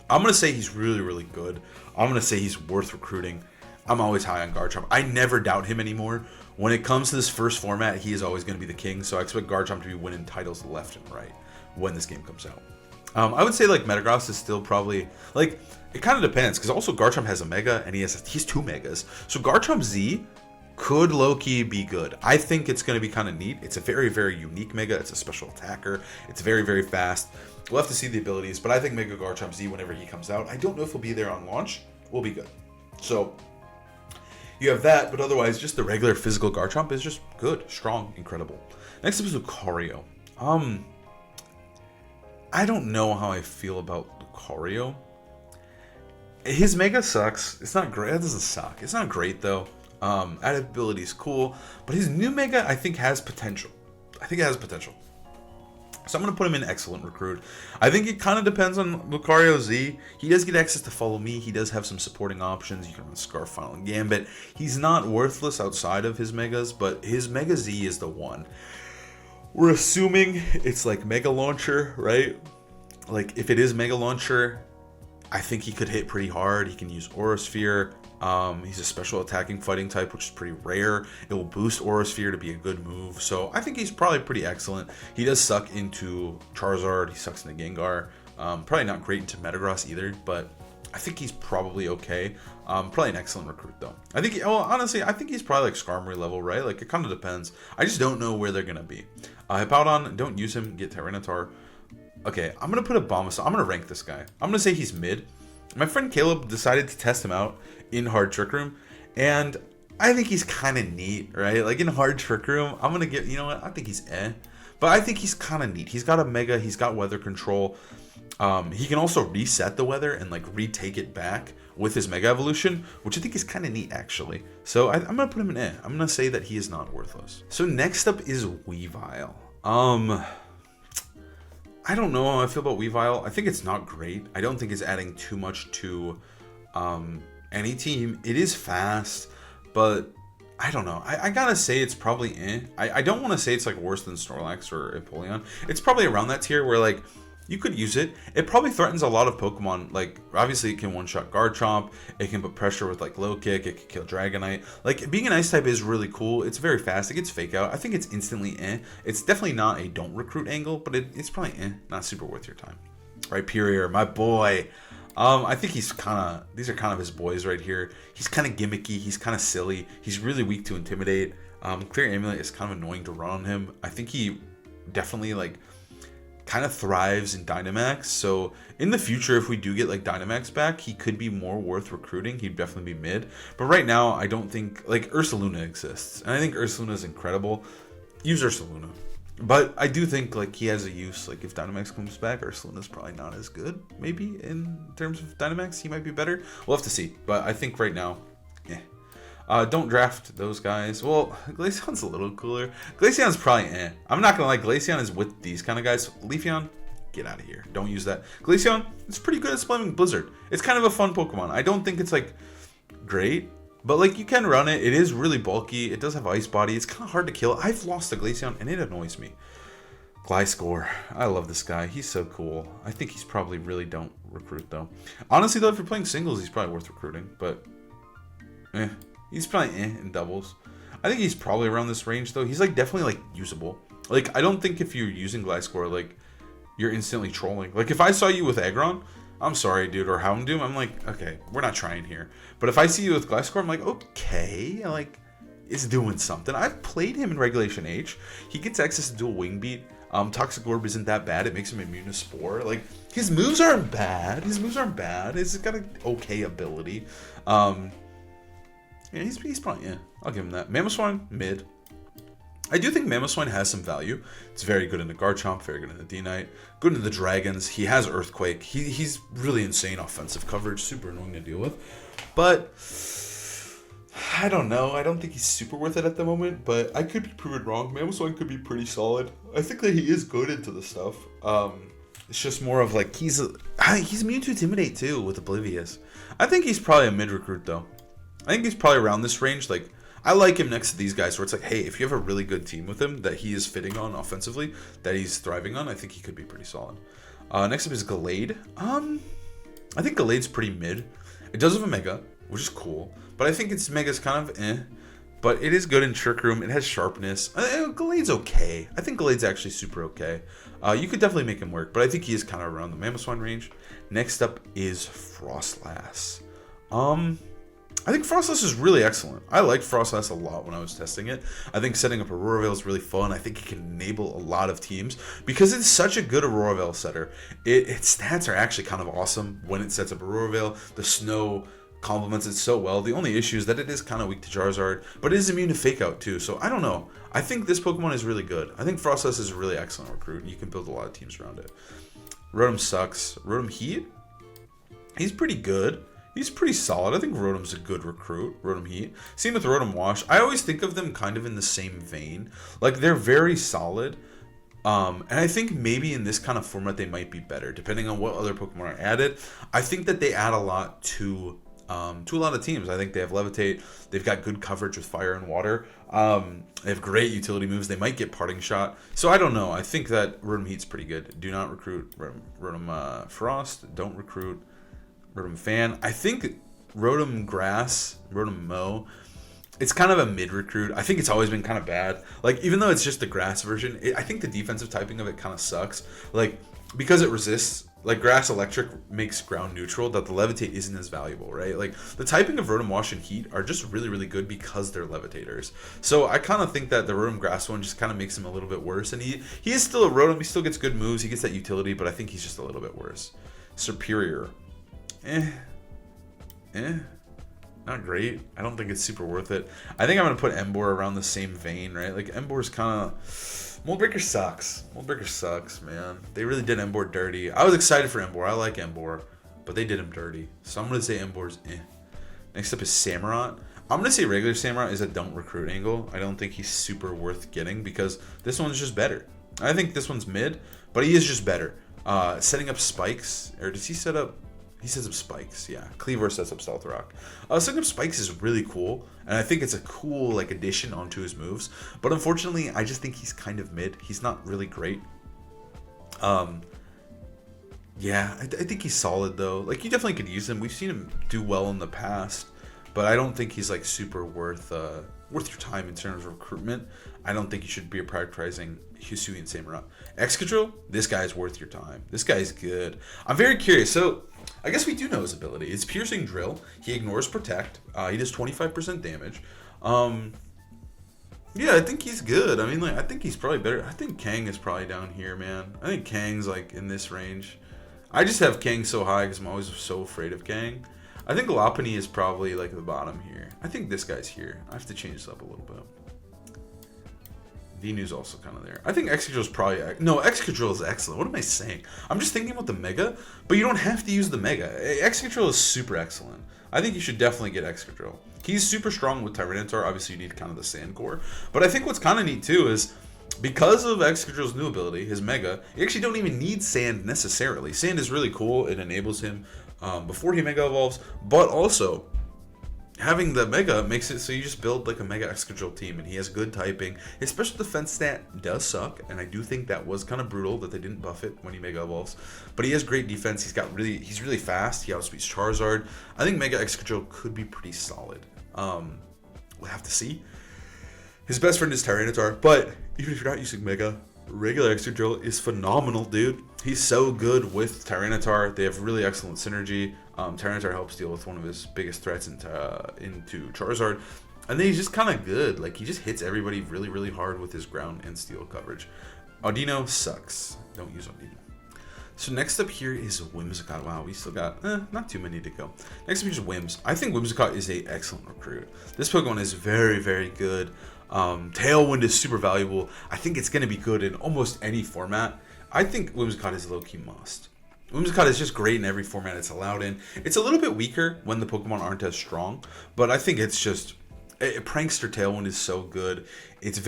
I'm going to say he's really, really good. I'm going to say he's worth recruiting. I'm always high on Garchomp. I never doubt him anymore. When it comes to this first format, he is always going to be the king. So I expect Garchomp to be winning titles left and right when this game comes out. I would say like Metagross is still probably like, it kind of depends because also Garchomp has a Mega and he's 2 Megas. So Garchomp Z could low-key be good. I think it's going to be kind of neat. It's a very, very unique Mega. It's a special attacker. It's very, very fast. We'll have to see the abilities, but I think Mega Garchomp Z, whenever he comes out, I don't know if he'll be there on launch, will be good. So you have that, but otherwise, just the regular physical Garchomp is just good, strong, incredible. Next up is Lucario. I don't know how I feel about Lucario. His Mega sucks. It's not great. It doesn't suck. It's not great, though. Added ability is cool, but his new Mega, I think, has potential. I think it has potential. So I'm going to put him in excellent recruit. I think it kind of depends on Lucario Z. He does get access to Follow Me. He does have some supporting options. You can run Scarf, Final, and Gambit. He's not worthless outside of his Megas, but his Mega Z is the one. We're assuming it's like Mega Launcher, right? Like, if it is Mega Launcher, I think he could hit pretty hard. He can use Aura Sphere. He's a special attacking fighting type, which is pretty rare. It will boost Aura Sphere to be a good move. So I think he's probably pretty excellent. He does suck into Charizard. He sucks into Gengar. Probably not great into Metagross either, but I think he's probably okay. Probably an excellent recruit, though. I think, honestly, I think he's probably like Skarmory level, right? Like, it kind of depends. I just don't know where they're going to be. Hippowdon, don't use him. Get Tyranitar. Okay, I'm going to put a Bombas. I'm going to rank this guy. I'm going to say he's mid. My friend Caleb decided to test him out in Hard Trick Room, and I think he's kind of neat, right? Like, in Hard Trick Room, I'm going to give, you know what, I think he's but I think he's kind of neat. He's got a Mega, he's got weather control. He can also reset the weather and, like, retake it back with his Mega Evolution, which I think is kind of neat, actually. So I'm going to put him in I'm going to say that he is not worthless. So next up is Weavile. I don't know how I feel about Weavile. I think it's not great. I don't think it's adding too much to any team. It is fast, but I don't know. I gotta say it's probably I don't want to say it's like worse than Snorlax or Empoleon. It's probably around that tier where like you could use it. It probably threatens a lot of Pokemon. Like, obviously it can one-shot Garchomp. It can put pressure with like Low Kick. It can kill Dragonite. Like, being an Ice type is really cool. It's very fast. It gets Fake Out. I think it's instantly It's definitely not a don't recruit angle, but it's probably not super worth your time. Rhyperior, my boy. I think he's these are kind of his boys right here. He's kind of gimmicky. He's kind of silly. He's really weak to Intimidate. Clear Amulet is kind of annoying to run on him. I think he definitely like kind of thrives in Dynamax, so in the future if we do get like Dynamax back, he could be more worth recruiting. He'd definitely be mid, but right now I don't think, like, Ursaluna exists, and I think Ursaluna is incredible. Use Ursaluna, but I do think like he has a use. Like, if Dynamax comes back, Ursaluna is probably not as good. Maybe in terms of Dynamax he might be better. We'll have to see, but I think right now don't draft those guys. Well, Glaceon's a little cooler. Glaceon's probably I'm not gonna lie, Glaceon is with these kind of guys. Leafeon, get out of here. Don't use that. Glaceon, it's pretty good at spamming Blizzard. It's kind of a fun Pokemon. I don't think it's like great, but like you can run it. It is really bulky. It does have Ice Body. It's kind of hard to kill. I've lost a Glaceon and it annoys me. Gliscor, I love this guy. He's so cool. I think he's probably really don't recruit though. Honestly though, if you're playing singles, he's probably worth recruiting, but he's probably in doubles. I think he's probably around this range though. He's like definitely like usable. Like, I don't think if you're using Gliscor, like, you're instantly trolling. Like, if I saw you with Aggron, I'm sorry, dude, or Houndoom, I'm like, okay, we're not trying here. But if I see you with Gliscor, I'm like, okay, like, it's doing something. I've played him in Regulation H. He gets access to Dual Wing Beat. Toxic Orb isn't that bad. It makes him immune to Spore. Like, his moves aren't bad. He's got an okay ability. Yeah, he's probably, I'll give him that. Mamoswine, mid. I do think Mamoswine has some value. It's very good in the Garchomp, very good in the D-Knight, good into the Dragons. He has Earthquake. He's really insane offensive coverage, super annoying to deal with. But I don't know. I don't think he's super worth it at the moment, but I could be proven wrong. Mamoswine could be pretty solid. I think that he is good into the stuff. It's just more of like he's immune to Intimidate too with Oblivious. I think he's probably a mid recruit though. I think he's probably around this range. Like, I like him next to these guys where it's like, hey, if you have a really good team with him that he is fitting on offensively, that he's thriving on, I think he could be pretty solid. Next up is Gallade. I think Gallade's pretty mid. It does have a Mega, which is cool, but I think its Mega's kind of eh. But it is good in Trick Room. It has sharpness. Gallade's okay. I think Gallade's actually super okay. You could definitely make him work, but I think he is kind of around the Mamoswine range. Next up is Frostlass. I think Frostlass is really excellent. I liked Frostlass a lot when I was testing it. I think setting up Aurora Veil is really fun. I think it can enable a lot of teams because it's such a good Aurora Veil setter. Its stats are actually kind of awesome when it sets up Aurora Veil. The snow complements it so well. The only issue is that it is kind of weak to Charizard, but it is immune to Fake Out too. So I don't know. I think this Pokemon is really good. I think Frostlass is a really excellent recruit, and you can build a lot of teams around it. Rotom sucks. Rotom Heat? He's pretty good. He's pretty solid. I think Rotom's a good recruit. Rotom Heat. Same with Rotom Wash. I always think of them kind of in the same vein. Like, they're very solid. And I think maybe in this kind of format they might be better, depending on what other Pokemon are added. I think that they add a lot to a lot of teams. I think they have Levitate. They've got good coverage with Fire and Water. They have great utility moves. They might get Parting Shot. So I don't know. I think that Rotom Heat's pretty good. Do not recruit Rotom Frost. Don't recruit Rotom Fan. I think Rotom Grass, Rotom Mow, it's kind of a mid recruit. I think it's always been kind of bad. Like, even though it's just the grass version, I think the defensive typing of it kind of sucks. Like, because it resists, like Grass Electric makes ground neutral, that the Levitate isn't as valuable, right? Like, the typing of Rotom Wash and Heat are just really, really good because they're Levitators. So I kind of think that the Rotom Grass one just kind of makes him a little bit worse. And he is still a Rotom. He still gets good moves. He gets that utility, but I think he's just a little bit worse. Superior. Not great. I don't think it's super worth it. I think I'm going to put Emboar around the same vein, right? Like, Emboar's kind of... Moldbreaker sucks. Moldbreaker sucks, man. They really did Emboar dirty. I was excited for Emboar. I like Emboar, but they did him dirty. So I'm going to say Emboar's eh. Next up is Samurott. I'm going to say regular Samurott is a don't recruit angle. I don't think he's super worth getting because this one's just better. I think this one's mid, but he is just better. Setting up spikes, or does he set up... He sets up spikes, yeah. Cleaver sets up Stealth Rock. Setting up spikes is really cool, and I think it's a cool like addition onto his moves. But unfortunately, I just think he's kind of mid. He's not really great. Yeah, I think he's solid though. Like, you definitely could use him. We've seen him do well in the past, but I don't think he's like super worth your time in terms of recruitment. I don't think you should be prioritizing Hisuian Samurott. Excadrill, this guy's worth your time. This guy's good. I'm very curious. So I guess we do know his ability. It's Piercing Drill. He ignores Protect. He does 25% damage. Yeah, I think he's good. I mean, like, I think he's probably better. I think Kang is probably down here, man. I think Kang's like in this range. I just have Kang so high because I'm always so afraid of Kang. I think Lopunny is probably like the bottom here. I think this guy's here. I have to change this up a little bit. Venu's also kind of there. I think Excadrill's probably... No, Excadrill is excellent. What am I saying? I'm just thinking about the Mega, but you don't have to use the Mega. Excadrill is super excellent. I think you should definitely get Excadrill. He's super strong with Tyranitar. Obviously, you need kind of the Sand Core. But I think what's kind of neat, too, is because of Excadrill's new ability, his Mega, you actually don't even need Sand necessarily. Sand is really cool. It enables him before he Mega Evolves, but also... having the Mega makes it so you just build like a Mega Excadrill team, and he has good typing. His special defense stat does suck, and I do think that was kind of brutal that they didn't buff it when he Mega Evolves. But he has great defense. He's really fast. He outspeeds Charizard. I think Mega Excadrill could be pretty solid. We'll have to see. His best friend is Tyranitar, but even if you're not using Mega, regular Excadrill is phenomenal, dude. He's so good with Tyranitar. They have really excellent synergy. Tyranitar helps deal with one of his biggest threats into Charizard. And then he's just kind of good. Like, he just hits everybody really, really hard with his ground and steel coverage. Audino sucks. Don't use Audino. So next up here is Whimsicott. Wow, we still got not too many to go. Next up here is Whims. I think Whimsicott is a excellent recruit. This Pokemon is very, very good. Tailwind is super valuable. I think it's going to be good in almost any format. I think Whimsicott is a low-key must. Whimsicott is just great in every format it's allowed in. It's a little bit weaker when the Pokemon aren't as strong, but I think it's just... Prankster Tailwind is so good. It's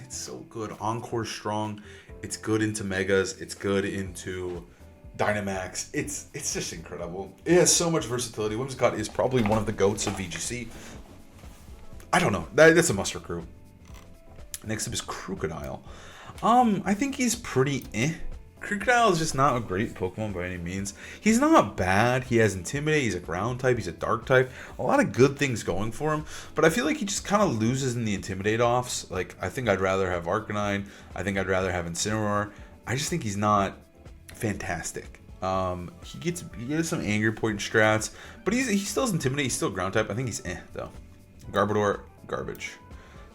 so good. Encore's strong. It's good into Megas. It's good into Dynamax. It's just incredible. It has so much versatility. Whimsicott is probably one of the GOATs of VGC. I don't know. That's a must recruit. Next up is Crocodile. I think he's pretty eh. Crocodile is just not a great Pokemon by any means. He's not bad. He has Intimidate. He's a ground type. He's a dark type. A lot of good things going for him. But I feel like he just kind of loses in the Intimidate offs. Like, I think I'd rather have Arcanine. I think I'd rather have Incineroar. I just think he's not fantastic. He gets some Anger Point strats. But he still has Intimidate. He's still ground type. I think he's eh, though. Garbodor, garbage.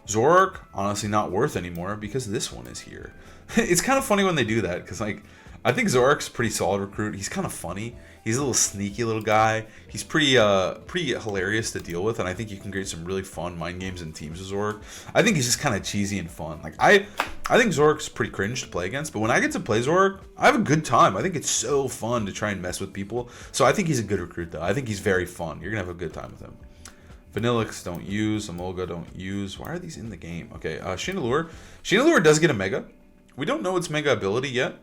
Zoroark, honestly not worth anymore because this one is here. It's kind of funny when they do that because, like, I think Zoroark's a pretty solid recruit. He's kind of funny. He's a little sneaky little guy. He's pretty hilarious to deal with, and I think you can create some really fun mind games and teams with Zoroark. I think he's just kind of cheesy and fun. Like, I think Zoroark's pretty cringe to play against, but when I get to play Zoroark, I have a good time. I think it's so fun to try and mess with people. So I think he's a good recruit, though. I think he's very fun. You're going to have a good time with him. Vanillix, don't use. Emolga, don't use. Why are these in the game? Okay, Chandelure. Chandelure does get a Mega. We don't know its Mega ability yet.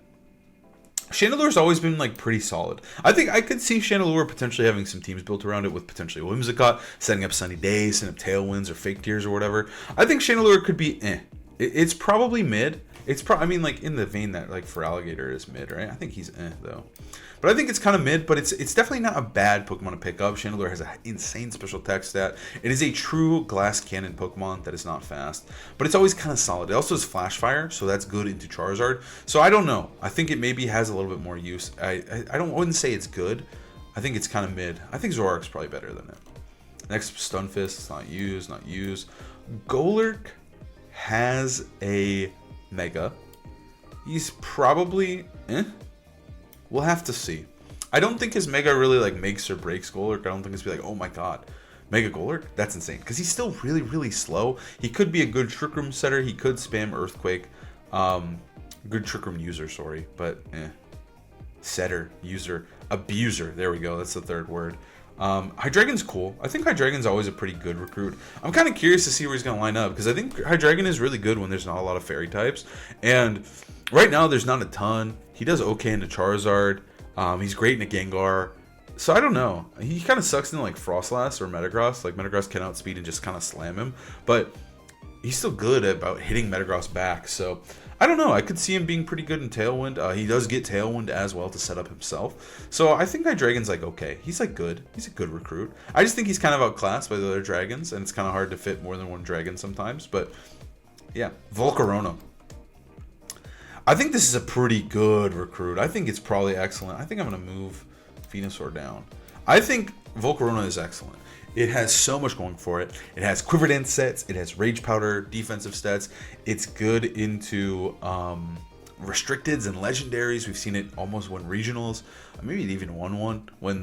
Chandelure's always been, like, pretty solid. I think I could see Chandelure potentially having some teams built around it with potentially Whimsicott, setting up Sunny Days, setting up Tailwinds or Fake Tears or whatever. I think Chandelure could be eh. It's probably mid. I mean, like, in the vein that, like, for Alligator is mid, right? I think he's eh, though. But I think it's kind of mid, but it's definitely not a bad Pokemon to pick up. Chandelure has an insane special attack stat. It is a true Glass Cannon Pokemon that is not fast, but it's always kind of solid. It also has Flash Fire, so that's good into Charizard. So I don't know. I think it maybe has a little bit more use. I wouldn't say it's good. I think it's kind of mid. I think Zoroark's probably better than it. Next, Stunfisk. It's not used. Golurk has a Mega. He's probably eh. We'll have to see. I don't think his Mega really, like, makes or breaks Golurk. I don't think it's be like, oh my god, Mega Golurk? That's insane. Because he's still really, really slow. He could be a good Trick Room setter. He could spam Earthquake. Good Trick Room user, sorry. But, eh. Setter, user, abuser. There we go. That's the third word. Hydreigon's cool. I think Hydreigon's always a pretty good recruit. I'm kind of curious to see where he's going to line up. Because I think Hydreigon is really good when there's not a lot of fairy types. And right now, there's not a ton. He does okay into Charizard. He's great in a Gengar. So I don't know. He kind of sucks in, like, Frostlass or Metagross. Like, Metagross can outspeed and just kind of slam him. But he's still good about hitting Metagross back. So I don't know. I could see him being pretty good in Tailwind. He does get Tailwind as well to set up himself. So I think Hydreigon's, like, okay. He's, like, good. He's a good recruit. I just think he's kind of outclassed by the other dragons. And it's kind of hard to fit more than one dragon sometimes. But yeah. Volcarona. I think this is a pretty good recruit. I think it's probably excellent. I think I'm going to move Venusaur down. I think Volcarona is excellent. It has so much going for it. It has Quiver Dance sets. It has Rage Powder defensive stats. It's good into restricteds and legendaries. We've seen it almost win regionals. Maybe it even won one when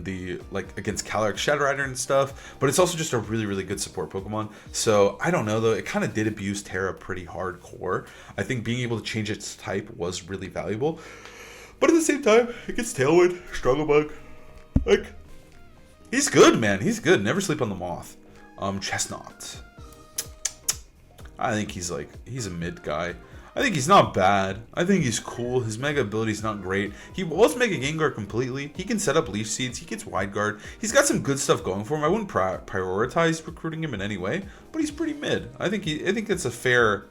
against Calyrex Shadow Rider and stuff. But it's also just a really, really good support Pokemon. So I don't know though. It kind of did abuse Terra pretty hardcore. I think being able to change its type was really valuable. But at the same time, it gets Tailwind, Struggle Bug. Like, he's good, man. He's good. Never sleep on the moth. Chestnut. I think he's a mid guy. I think he's not bad. I think he's cool. His Mega ability's not great. He was Mega Gengar completely. He can set up Leaf Seeds. He gets Wide Guard. He's got some good stuff going for him. I wouldn't prioritize recruiting him in any way, but he's pretty mid. I think that's a fair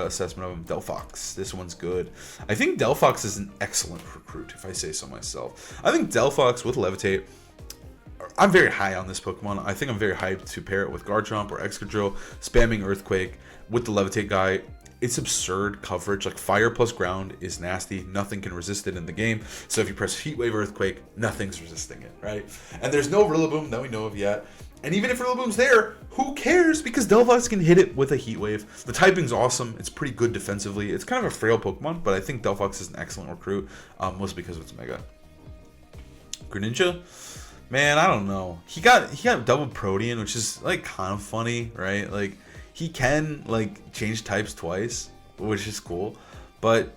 assessment of him. Delphox. This one's good. I think Delphox is an excellent recruit, if I say so myself. I think Delphox with Levitate. I'm very high on this Pokemon. I think I'm very hyped to pair it with Garchomp or Excadrill, spamming Earthquake with the Levitate guy. It's absurd coverage. Like, fire plus ground is nasty. Nothing can resist it in the game. So if you press Heat Wave Earthquake, nothing's resisting it, right? And there's no Rillaboom that we know of yet. And even if Rillaboom's there, who cares? Because Delphox can hit it with a Heat Wave. The typing's awesome. It's pretty good defensively. It's kind of a frail Pokemon, but I think Delphox is an excellent recruit, mostly because of its Mega. Greninja? Man, I don't know. He got double Protean, which is, like, kind of funny, right? Like, he can, like, change types twice, which is cool. But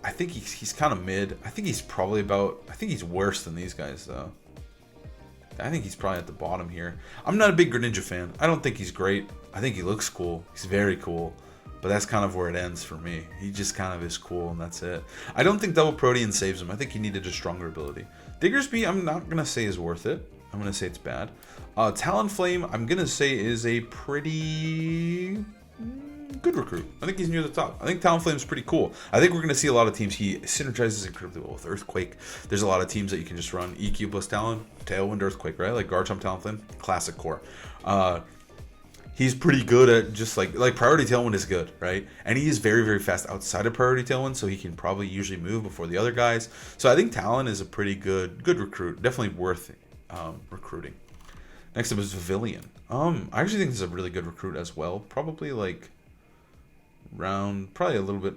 I think he's kind of mid. I think he's worse than these guys, though. I think he's probably at the bottom here. I'm not a big Greninja fan. I don't think he's great. I think he looks cool. He's very cool. But that's kind of where it ends for me. He just kind of is cool, and that's it. I don't think Double Protean saves him. I think he needed a stronger ability. Diggersby, I'm not going to say is worth it. I'm going to say it's bad. Talonflame, I'm going to say is a pretty good recruit. I think he's near the top. I think Talonflame's pretty cool. I think we're going to see a lot of teams. He synergizes incredibly well with Earthquake. There's a lot of teams that you can just run EQ plus Talon, Tailwind, Earthquake, right? Like Garchomp, Talonflame, classic core. He's pretty good at just like Priority Tailwind is good, right? And he is very, very fast outside of Priority Tailwind, so he can probably usually move before the other guys. So I think Talon is a pretty good recruit. Definitely worth recruiting. Next up is Pavilion. I actually think this is a really good recruit as well. Probably like probably a little bit,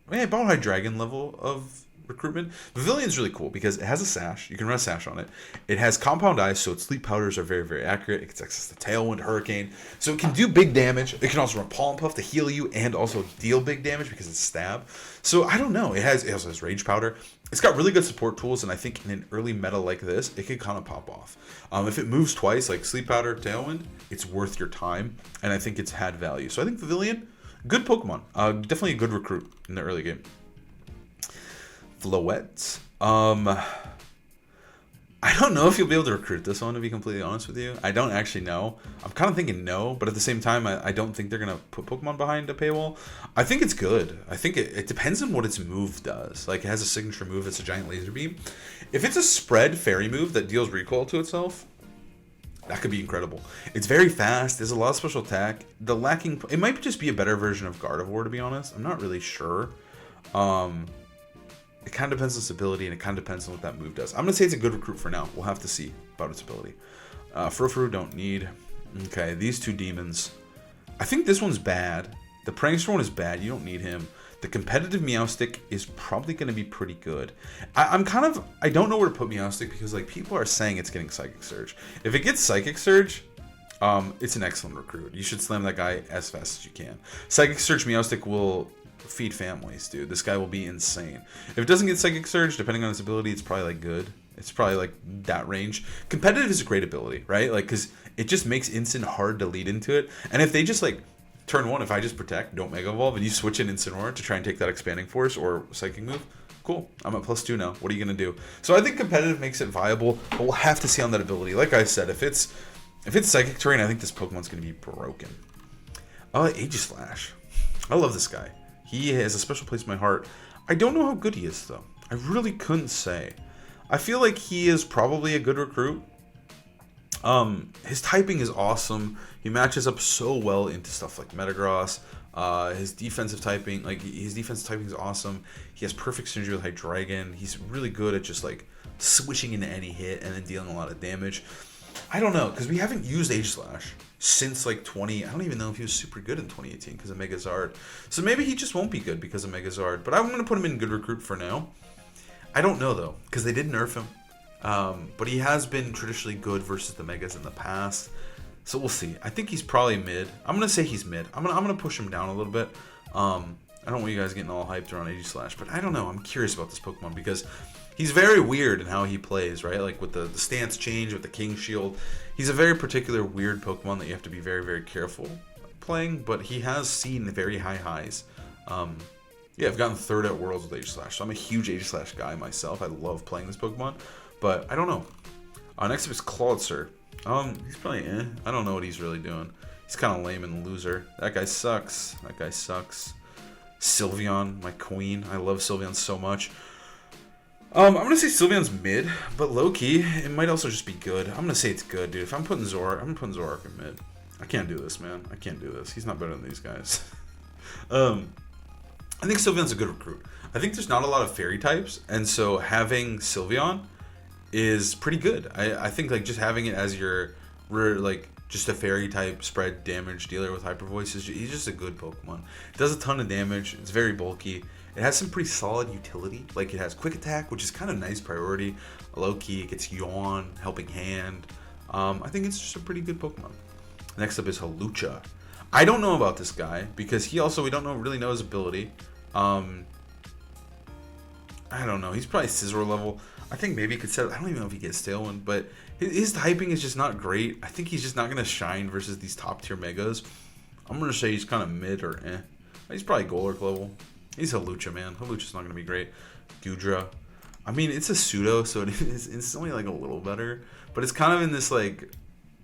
about high dragon level of recruitment. Pavilion's really cool because it has a sash. You can run a sash on it. It has compound eyes, so its sleep powders are very, very accurate. It gets access to Tailwind, Hurricane, so it can do big damage. It can also run Pollen Puff to heal you and also deal big damage because it's stab. So I don't know. It also has Rage Powder. It's got really good support tools, and I think in an early meta like this, it could kind of pop off. If it moves twice, like Sleep Powder, Tailwind, it's worth your time, and I think it's had value. So I think Pavilion, good Pokemon. Definitely a good recruit in the early game. Floette. I don't know if you'll be able to recruit this one, to be completely honest with you. I don't actually know. I'm kind of thinking no, but at the same time, I don't think they're going to put Pokemon behind a paywall. I think it's good. I think it depends on what its move does. Like, it has a signature move that's a giant laser beam. If it's a spread fairy move that deals recoil to itself, that could be incredible. It's very fast. There's a lot of special attack. It might just be a better version of Gardevoir, to be honest. I'm not really sure. It kind of depends on its ability, and it kind of depends on what that move does. I'm going to say it's a good recruit for now. We'll have to see about its ability. Furfuru, don't need. Okay, these two demons. I think this one's bad. The Prankster one is bad. You don't need him. The competitive Meowstic is probably going to be pretty good. I don't know where to put Meowstic because like people are saying it's getting Psychic Surge. If it gets Psychic Surge, it's an excellent recruit. You should slam that guy as fast as you can. Psychic Surge Meowstic will feed families, dude. This guy will be insane. If it doesn't get Psychic Surge, depending on its ability, it's probably like good. It's probably like that range. Competitive is a great ability, right? Like, because it just makes instant hard to lead into it. And if they just like turn one, if I just protect, don't Mega Evolve, and you switch in Incineroar to try and take that Expanding Force or Psychic move, cool. I'm at +2 now. What are you gonna do? So I think competitive makes it viable, but we'll have to see on that ability. Like I said, if it's Psychic Terrain, I think this Pokemon's gonna be broken. Aegislash. I love this guy. He has a special place in my heart. I don't know how good he is, though. I really couldn't say. I feel like he is probably a good recruit. His typing is awesome. He matches up so well into stuff like Metagross. His defensive typing is awesome. He has perfect synergy with Hydreigon. He's really good at just like switching into any hit and then dealing a lot of damage. I don't know, because we haven't used Aegislash since like I don't even know if he was super good in 2018 because of Megazard. So maybe he just won't be good because of Megazard. But I'm going to put him in good recruit for now. I don't know though, because they did nerf him. But he has been traditionally good versus the Megas in the past. So we'll see. I think he's probably mid. I'm going to say he's mid. I'm gonna push him down a little bit. I don't want you guys getting all hyped around Aegislash, but I don't know. I'm curious about this Pokemon because he's very weird in how he plays, right? Like with the stance change, with the King Shield. He's a very particular weird Pokemon that you have to be very, very careful playing, but he has seen very high highs. Yeah, I've gotten third at Worlds with Aegislash, so I'm a huge Aegislash guy myself. I love playing this Pokemon, but I don't know. Next up is Clawitzer. He's probably I don't know what he's really doing. He's kind of lame and loser. That guy sucks. Sylveon, my queen. I love Sylveon so much. I'm going to say Sylveon's mid, but low-key, it might also just be good. I'm going to say it's good, dude. If I'm putting Zoroark, I'm putting Zoroark in mid. I can't do this, man. I can't do this. He's not better than these guys. I think Sylveon's a good recruit. I think there's not a lot of fairy types, and so having Sylveon is pretty good. I think like just having it as your just a fairy type spread damage dealer with Hyper Voice he's just a good Pokemon. It does a ton of damage. It's very bulky. It has some pretty solid utility. Like it has Quick Attack, which is kind of nice priority. Low key, it gets Yawn, Helping Hand. I think it's just a pretty good Pokemon. Next up is Hawlucha. I don't know about this guy because we don't really know his ability. I don't know. He's probably Scizor level. I think maybe he could set. I don't even know if he gets Tailwind, but his typing is just not great. I think he's just not going to shine versus these top tier Megas. I'm going to say he's kind of mid or eh. He's probably Golurk level. He's Hawlucha, man. Hawlucha's not going to be great. Gudra. I mean, it's a pseudo, so it is instantly like a little better, but it's kind of in this like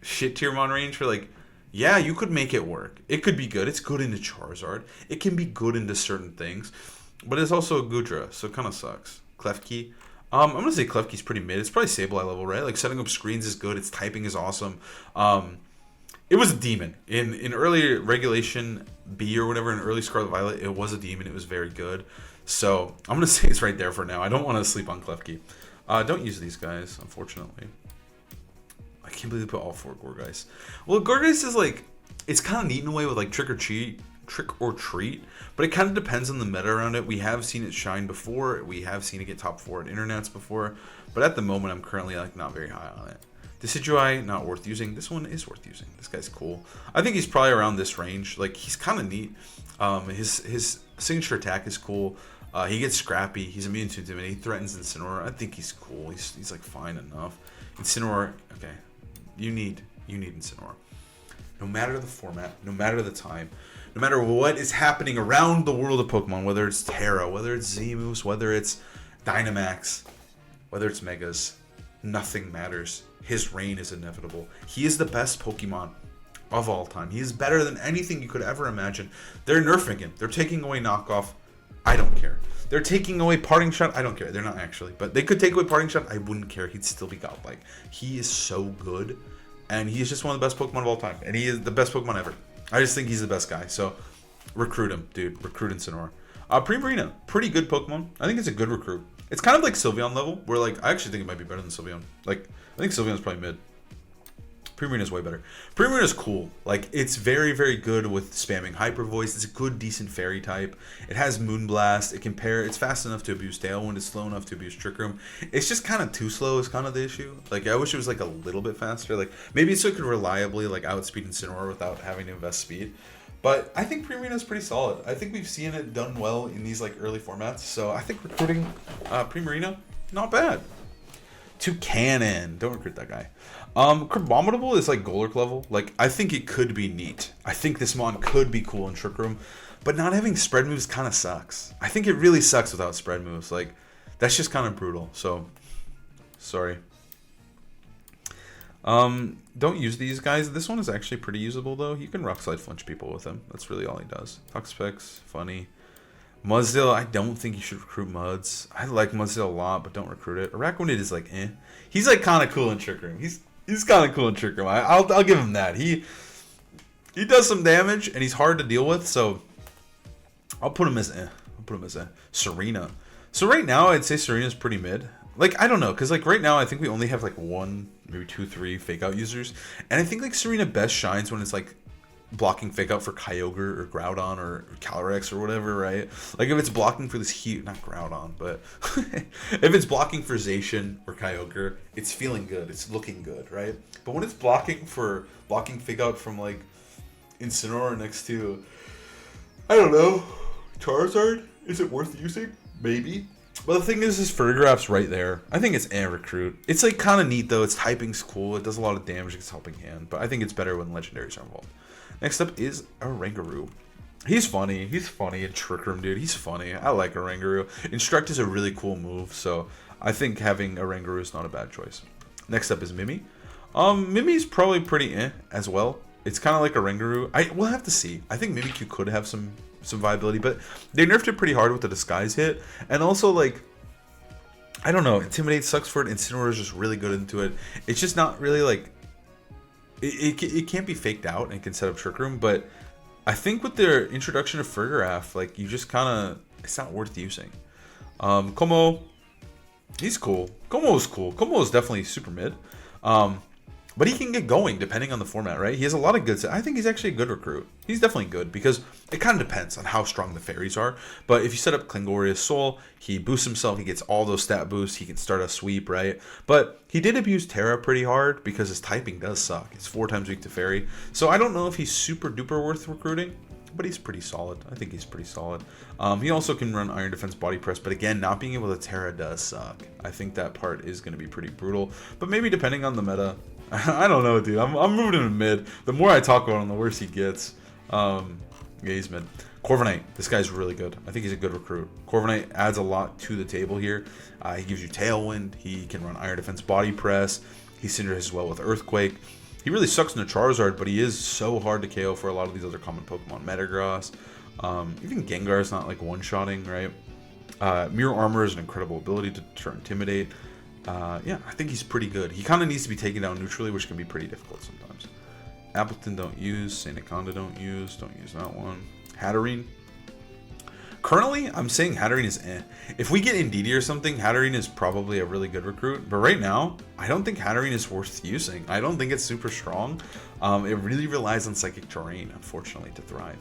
shit tier mon range for like, yeah, you could make it work. It could be good. It's good into Charizard. It can be good into certain things, but it's also a Gudra, so it kind of sucks. Klefki. I'm gonna say Klefki's pretty mid. It's probably Sableye level, right? Like setting up screens is good. Its typing is awesome. It was a demon in early Regulation B or whatever, in early Scarlet Violet. It was a demon. It was very good. So I'm gonna say it's right there for now. I don't want to sleep on Klefki. Don't use these guys, unfortunately. I can't believe they put all 4 Gorgeist. Well, Gorgeist is like, it's kind of neat in a way with like trick or treat, but it kind of depends on the meta around it. We have seen it shine before. We have seen it get top 4 at internets before, but at the moment I'm currently like not very high on it. Decidueye, not worth using. This one is worth using. This guy's cool. I think he's probably around this range. Like, he's kind of neat. His signature attack is cool. He gets scrappy. He's immune to Intimidate. He threatens Incineroar. I think he's cool. He's like fine enough. Incineroar, okay. You need Incineroar. No matter the format, no matter the time, no matter what is happening around the world of Pokemon, whether it's Terra, whether it's Zemoose, whether it's Dynamax, whether it's Megas, nothing matters. His reign is inevitable. He is the best Pokemon of all time. He is better than anything you could ever imagine. They're nerfing him. They're taking away knockoff. I don't care. They're taking away Parting Shot. I don't care. They're not actually. But they could take away Parting Shot. I wouldn't care. He'd still be godlike. He is so good. And he is just one of the best Pokemon of all time. And he is the best Pokemon ever. I just think he's the best guy. So recruit him, dude. Recruit Incineroar. Primarina, pretty good Pokemon. I think it's a good recruit. It's kind of like Sylveon level, where like I actually think it might be better than Sylveon. Like, I think Sylveon's probably mid. Primarina's way better. Primarina's cool. Like, it's very, very good with spamming Hyper Voice. It's a good, decent fairy type. It has Moonblast. It's fast enough to abuse Tailwind. It's slow enough to abuse Trick Room. It's just kind of too slow is kind of the issue. Like, I wish it was like a little bit faster. Like, maybe so it could reliably like outspeed Incineroar without having to invest speed. But I think Primarina's pretty solid. I think we've seen it done well in these like early formats. So I think recruiting Primarina, not bad. Toucanon, don't recruit that guy. Crabominable is like Golurk level. Like, I think it could be neat. I think this mon could be cool in Trick Room, but not having spread moves kind of sucks. I think it really sucks without spread moves. Like, that's just kind of brutal. So, sorry. Don't use these guys. This one is actually pretty usable though. You can Rock Slide flinch people with him. That's really all he does. Toxapex, funny. Mudsdale, I don't think you should recruit Muds. I like Mudsdale a lot, but don't recruit it. Araquanid is like, eh. He's like kind of cool in Trick Room. He's kind of cool in Trick Room. I'll give him that. He does some damage and he's hard to deal with, so I'll put him as eh. Serena. So right now I'd say Serena's pretty mid. Like, I don't know, because like right now I think we only have like 1, maybe 2, 3 fake out users, and I think like Serena best shines when it's like blocking fake out for Kyogre or Groudon or Calyrex or whatever, right? Like, if it's blocking for this huge, not Groudon, but if it's blocking for Zacian or Kyogre, it's feeling good, it's looking good, right? But when it's blocking fake out from like Incineroar next to, I don't know, Charizard, is it worth using? Maybe. But the thing is Fergraph's right there. I think it's recruit. It's like kind of neat though. Its typing's cool. It does a lot of damage. It's helping hand. But I think it's better when legendaries are involved. Next up is Oranguru. He's funny. He's funny in Trick Room, dude. He's funny. I like Oranguru. Instruct is a really cool move, so I think having Oranguru is not a bad choice. Next up is Mimi. Mimi's probably pretty as well. It's kind of like Oranguru. We'll have to see. I think Mimikyu could have some viability, but they nerfed it pretty hard with the disguise hit, and also like, I don't know, Intimidate sucks for it. Incineroar is just really good into it. It's just not really like, it can't be faked out and it can set up Trick Room, but I think with their introduction of Fergraph, like, you just kind of, it's not worth using. Como, he's cool. Como is cool. Como is definitely super mid. But he can get going depending on the format, right? He has a lot of good. I think he's actually a good recruit. He's definitely good because it kind of depends on how strong the fairies are. But if you set up Klingoria's Soul, he boosts himself. He gets all those stat boosts. He can start a sweep, right? But he did abuse Terra pretty hard because his typing does suck. It's 4 times weak to fairy. So I don't know if he's super duper worth recruiting, but he's pretty solid. I think he's pretty solid. He also can run Iron Defense Body Press, but again, not being able to Terra does suck. I think that part is going to be pretty brutal. But maybe depending on the meta, I don't know, dude. I'm moving him mid. The more I talk about him, the worse he gets. Yeah, he's mid. Corviknight, this guy's really good. I think he's a good recruit. Corviknight adds a lot to the table here. He gives you Tailwind. He can run Iron Defense Body Press. He synergizes well with Earthquake. He really sucks in the Charizard, but he is so hard to KO for a lot of these other common Pokemon. Metagross. Even Gengar is not like one-shotting, right? Mirror Armor is an incredible ability to Intimidate. Yeah, I think he's pretty good. He kind of needs to be taken down neutrally, which can be pretty difficult sometimes. Appleton don't use. Sandaconda don't use that one. Hatterene. Currently, I'm saying Hatterene is eh. If we get Indeedee or something, Hatterene is probably a really good recruit. But right now, I don't think Hatterene is worth using. I don't think it's super strong. It really relies on Psychic Terrain, unfortunately, to thrive.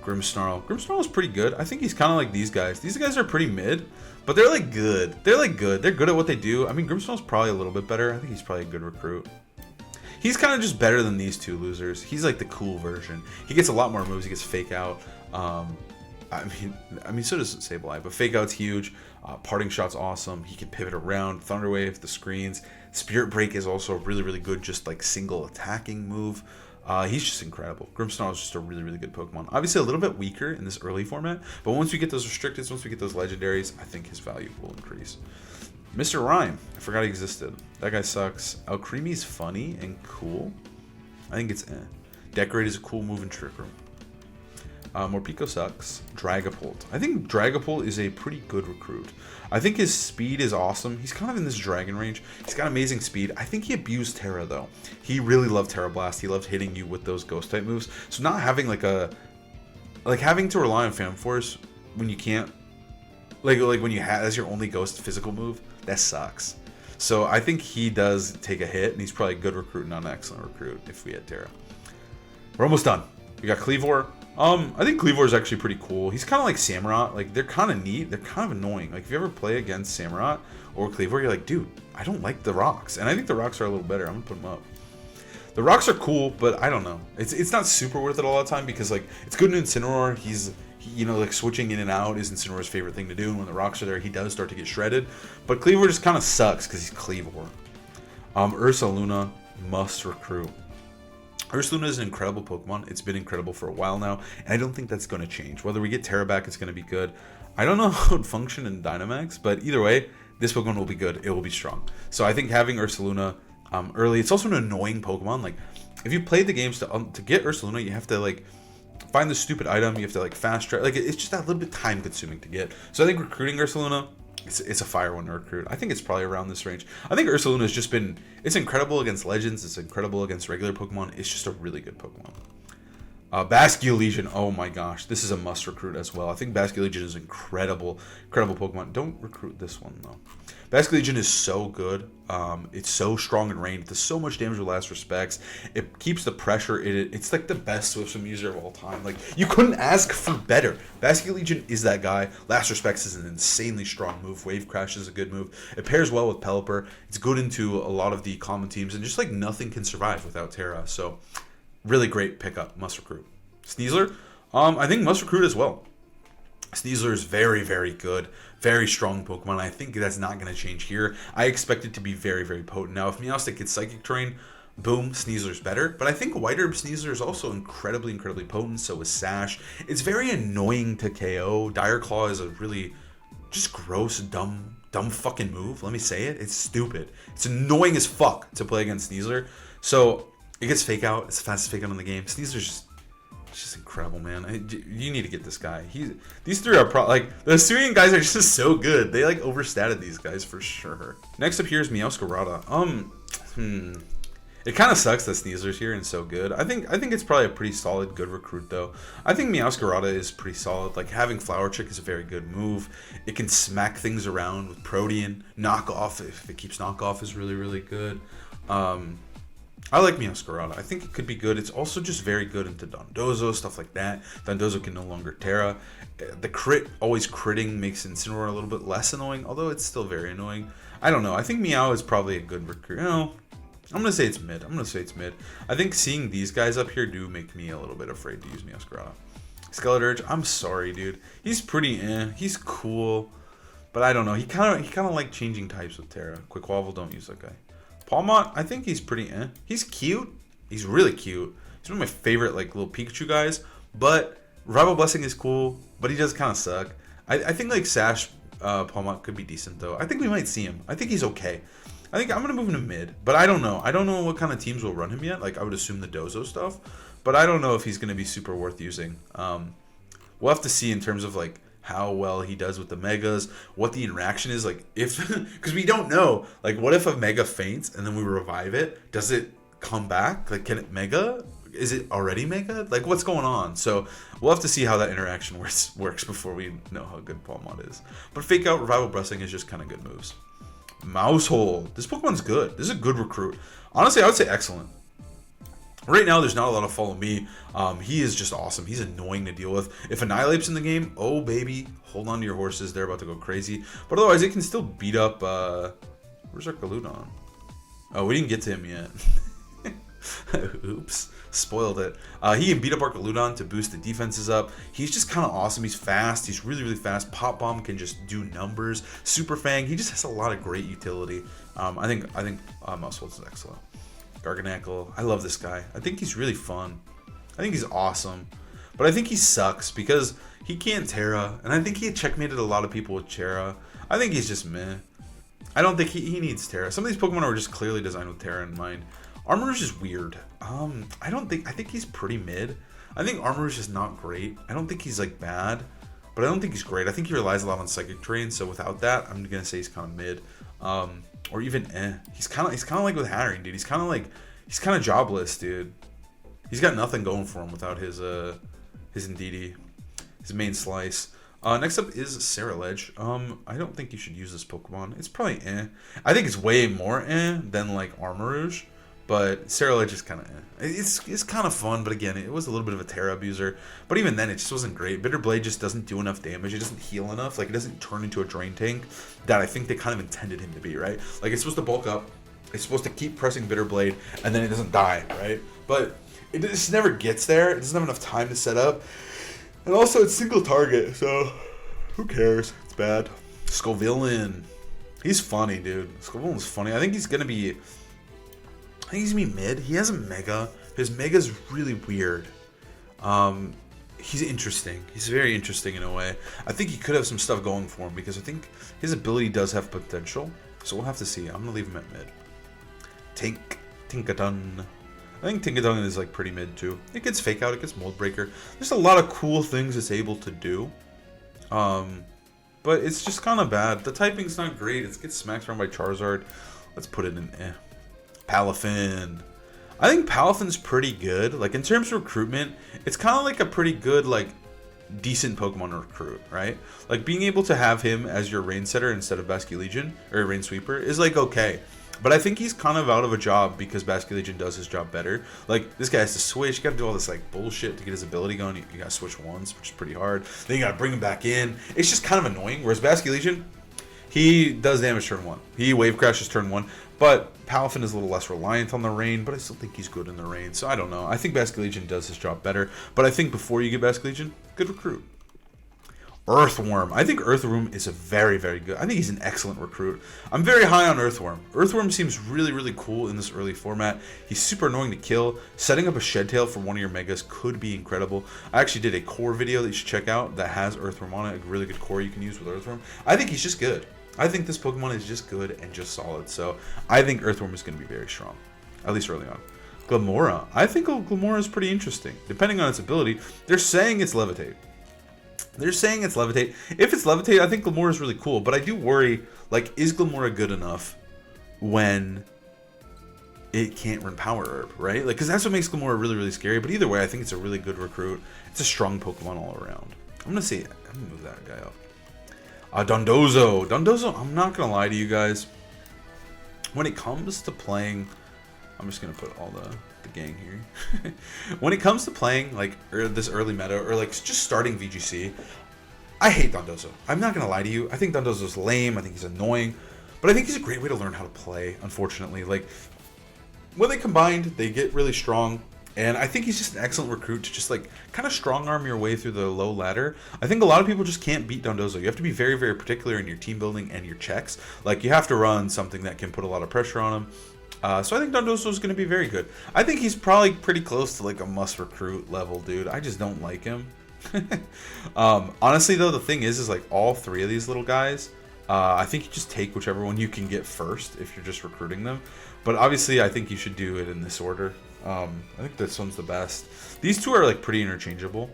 Grimmsnarl. Grimmsnarl is pretty good. I think he's kind of like these guys. These guys are pretty mid, but they're like good. They're like good. They're good at what they do. I mean, Grimmsnarl's probably a little bit better. I think he's probably a good recruit. He's kind of just better than these two losers. He's like the cool version. He gets a lot more moves. He gets Fake Out. I mean, so does Sableye, but Fake Out's huge. Parting Shot's awesome. He can pivot around. Thunder Wave, the screens. Spirit Break is also a really, really good, just like single attacking move. He's just incredible. Grimmsnarl is just a really, really good Pokemon. Obviously a little bit weaker in this early format, but once we get those restricted, once we get those legendaries, I think his value will increase. Mr. Rhyme, I forgot he existed. That guy sucks. Alcreamy's funny and cool. I think it's eh. Decorate is a cool move in Trick Room. Morpeko sucks. Dragapult. I think Dragapult is a pretty good recruit. I think his speed is awesome. He's kind of in this dragon range. He's got amazing speed. I think he abused Terra though. He really loved Terra Blast. He loved hitting you with those ghost type moves. So not having having to rely on Phantom Force when you can't, like when you have as your only ghost physical move, that sucks. So I think he does take a hit, and he's probably a good recruit, not an excellent recruit if we had Terra. We're almost done. We got Cleavor. I think Cleavor is actually pretty cool. He's kind of like Samurott. Like, they're kind of neat. They're kind of annoying. Like, if you ever play against Samurott or Cleavor, you're like, dude, I don't like the rocks. And I think the rocks are a little better. I'm going to put them up. The rocks are cool, but I don't know. It's not super worth it all the time because, like, it's good in Incineroar. You know, like, switching in and out is Incineroar's favorite thing to do. And when the rocks are there, he does start to get shredded. But Cleavor just kind of sucks because he's Cleavor. Ursaluna must recruit. Ursaluna is an incredible Pokemon. It's been incredible for a while now, and I don't think that's going to change. Whether we get Terra back, it's going to be good. I don't know how it would function in Dynamax, but either way, this Pokemon will be good. It will be strong. So I think having Ursaluna early, it's also an annoying Pokemon. Like, if you played the games to get Ursaluna, you have to, like, find the stupid item. You have to, like, fast track. Like, it's just that little bit time consuming to get. So I think recruiting Ursaluna, it's a fire one to recruit. I think it's probably around this range. I think Ursaluna has just been, it's incredible against Legends. It's incredible against regular Pokemon. It's just a really good Pokemon. Basculegion, oh my gosh, this is a must recruit as well. I think Basculegion is incredible Pokemon. Don't recruit this one though. Basculegion is so good. It's so strong in range. It does so much damage with Last Respects. It keeps the pressure in it. It's like the best Swiftswim user of all time. Like, you couldn't ask for better. Basculegion is that guy. Last Respects is an insanely strong move. Wave Crash is a good move. It pairs well with Pelipper. It's good into a lot of the common teams, and just like nothing can survive without Terra. So really great pickup. Must recruit. Sneasler, I think must recruit as well. Sneasler is very, very good. Very strong Pokemon. I think that's not going to change here. I expect it to be very, very potent. Now, if Meowstic gets Psychic Terrain, boom, Sneasler's better. But I think White Herb Sneasler is also incredibly, incredibly potent. So is Sash. It's very annoying to KO. Dire Claw is a really just gross, dumb fucking move. Let me say it. It's stupid. It's annoying as fuck to play against Sneasler. So it gets Fake Out. It's the fastest Fake Out in the game. Sneasler's just incredible, man. You need to get this guy. These three are like, the Hisuian guys are just so good. They like overstated these guys for sure. Next up here is Meowscarada. It kind of sucks that Sneasler's here and so good. I think it's probably a pretty solid, good recruit though. I think Meowscarada is pretty solid. Like, having Flower Chick is a very good move. It can smack things around with Protean. Knockoff, if it keeps Knockoff, is really, really good. I like Meowscarada. I think it could be good. It's also just very good into Dondozo, stuff like that. Dondozo can no longer Terra. The crit, always critting, makes Incineroar a little bit less annoying, although it's still very annoying. I don't know. I think Meow is probably a good recruit. You know, I'm going to say it's mid. I think seeing these guys up here do make me a little bit afraid to use Meowscarada. Skeleturge, I'm sorry, dude. He's pretty He's cool. But I don't know. He kind of like changing types with Terra. Quaquaval, don't use that guy. Palmont, I think he's pretty He's cute. He's really cute. He's one of my favorite, like, little Pikachu guys. But Revival Blessing is cool, but he does kind of suck. I think like Sash Palmont could be decent though. I think we might see him. I think he's okay. I think I'm gonna move him to mid, but I don't know. I don't know what kind of teams will run him yet. Like I would assume the Dozo stuff, but I don't know if he's gonna be super worth using. We'll have to see in terms of like how well he does with the megas, what the interaction is like. If because we don't know. Like what if a mega faints and then we revive it? Does it come back? Like can it mega? Is it already mega? Like what's going on? So we'll have to see how that interaction works before we know how good Palmont is. But fake out Revival Blessing is just kind of good moves. Mousehole. This Pokemon's good. This is a good recruit. Honestly, I would say excellent. Right now, there's not a lot of follow me. He is just awesome. He's annoying to deal with. If Annihilape's in the game, oh baby, hold on to your horses. They're about to go crazy. But otherwise, it can still beat up. Where's our Galudon? Oh, we didn't get to him yet. Oops, spoiled it. He can beat up our Galudon to boost the defenses up. He's just kind of awesome. He's fast. He's really, really fast. Pop Bomb can just do numbers. Super Fang. He just has a lot of great utility. I think Muscle is excellent. Garganackle. I love this guy. I think he's really fun. I think he's awesome. But I think he sucks because he can't Terra. And I think he checkmated a lot of people with Terra. I think he's just meh. I don't think he needs Terra. Some of these Pokemon are just clearly designed with Terra in mind. Armor's is weird. I think he's pretty mid. I think Armor's just not great. I don't think he's like bad, but I don't think he's great. I think he relies a lot on Psychic Terrain, so without that, I'm gonna say he's kind of mid. Or even He's kind of like with Hatterene, dude. He's kind of jobless, dude. He's got nothing going for him without his Indeedee, his main slice. Next up is Ceruledge. I don't think you should use this Pokemon. It's probably I think it's way more than like Armarouge. But Ceruledge is kind of it's kind of fun, but again, it was a little bit of a Terra abuser. But even then, it just wasn't great. Bitter Blade just doesn't do enough damage. It doesn't heal enough. Like, it doesn't turn into a Drain Tank that I think they kind of intended him to be, right? Like, it's supposed to bulk up. It's supposed to keep pressing Bitter Blade, and then it doesn't die, right? But it just never gets there. It doesn't have enough time to set up. And also, it's single target, so who cares? It's bad. Scovillain. He's funny, dude. Scovillain's funny. I think he's going to be mid. He has a Mega. His Mega's really weird. He's interesting. He's very interesting in a way. I think he could have some stuff going for him because I think his ability does have potential. So we'll have to see. I'm going to leave him at mid. Tinkadun. I think Tinkadun is like pretty mid too. It gets Fake Out. It gets Mold Breaker. There's a lot of cool things it's able to do. But it's just kind of bad. The typing's not great. It gets smacked around by Charizard. Let's put it in Palafin. I think Palafin's pretty good. Like, in terms of recruitment, it's kind of like a pretty good, like, decent Pokemon recruit, right? Like, being able to have him as your Rain Setter instead of Basculegion, or Rain Sweeper, is, like, okay. But I think he's kind of out of a job because Basculegion does his job better. Like, this guy has to switch. You gotta do all this, like, bullshit to get his ability going. You gotta switch once, which is pretty hard. Then you gotta bring him back in. It's just kind of annoying. Whereas Basculegion, he does damage turn 1. He wave crashes turn 1. But Palafin is a little less reliant on the rain, but I still think he's good in the rain. So I don't know. I think Basculegion does his job better. But I think before you get Basculegion, good recruit. Earthworm. I think Earthworm is a very, very good. I think he's an excellent recruit. I'm very high on Earthworm. Earthworm seems really, really cool in this early format. He's super annoying to kill. Setting up a Shed Tail for one of your Megas could be incredible. I actually did a core video that you should check out that has Earthworm on it. A really good core you can use with Earthworm. I think he's just good. I think this Pokemon is just good and just solid. So I think Earthworm is going to be very strong, at least early on. Glamora. I think Glamora is pretty interesting, depending on its ability. They're saying it's Levitate. If it's Levitate, I think Glamora is really cool. But I do worry, like, is Glamora good enough when it can't run Power Herb, right? Like, because that's what makes Glamora really, really scary. But either way, I think it's a really good recruit. It's a strong Pokemon all around. I'm going to move that guy up. Dondozo. Dondozo, I'm not going to lie to you guys. When it comes to playing... I'm just going to put all the gang here. When it comes to playing, like, this early meta, or, like, just starting VGC, I hate Dondozo. I'm not going to lie to you. I think Dondozo's lame. I think he's annoying. But I think he's a great way to learn how to play, unfortunately. Like, when they combined, they get really strong. And I think he's just an excellent recruit to just, like, kind of strong arm your way through the low ladder. I think a lot of people just can't beat Dondozo. You have to be very, very particular in your team building and your checks. Like, you have to run something that can put a lot of pressure on him. So I think Dondozo is going to be very good. I think he's probably pretty close to, like, a must recruit level, dude. I just don't like him. Honestly, though, the thing is like all three of these little guys, I think you just take whichever one you can get first if you're just recruiting them. But obviously, I think you should do it in this order. I think this one's the best. These two are like pretty interchangeable,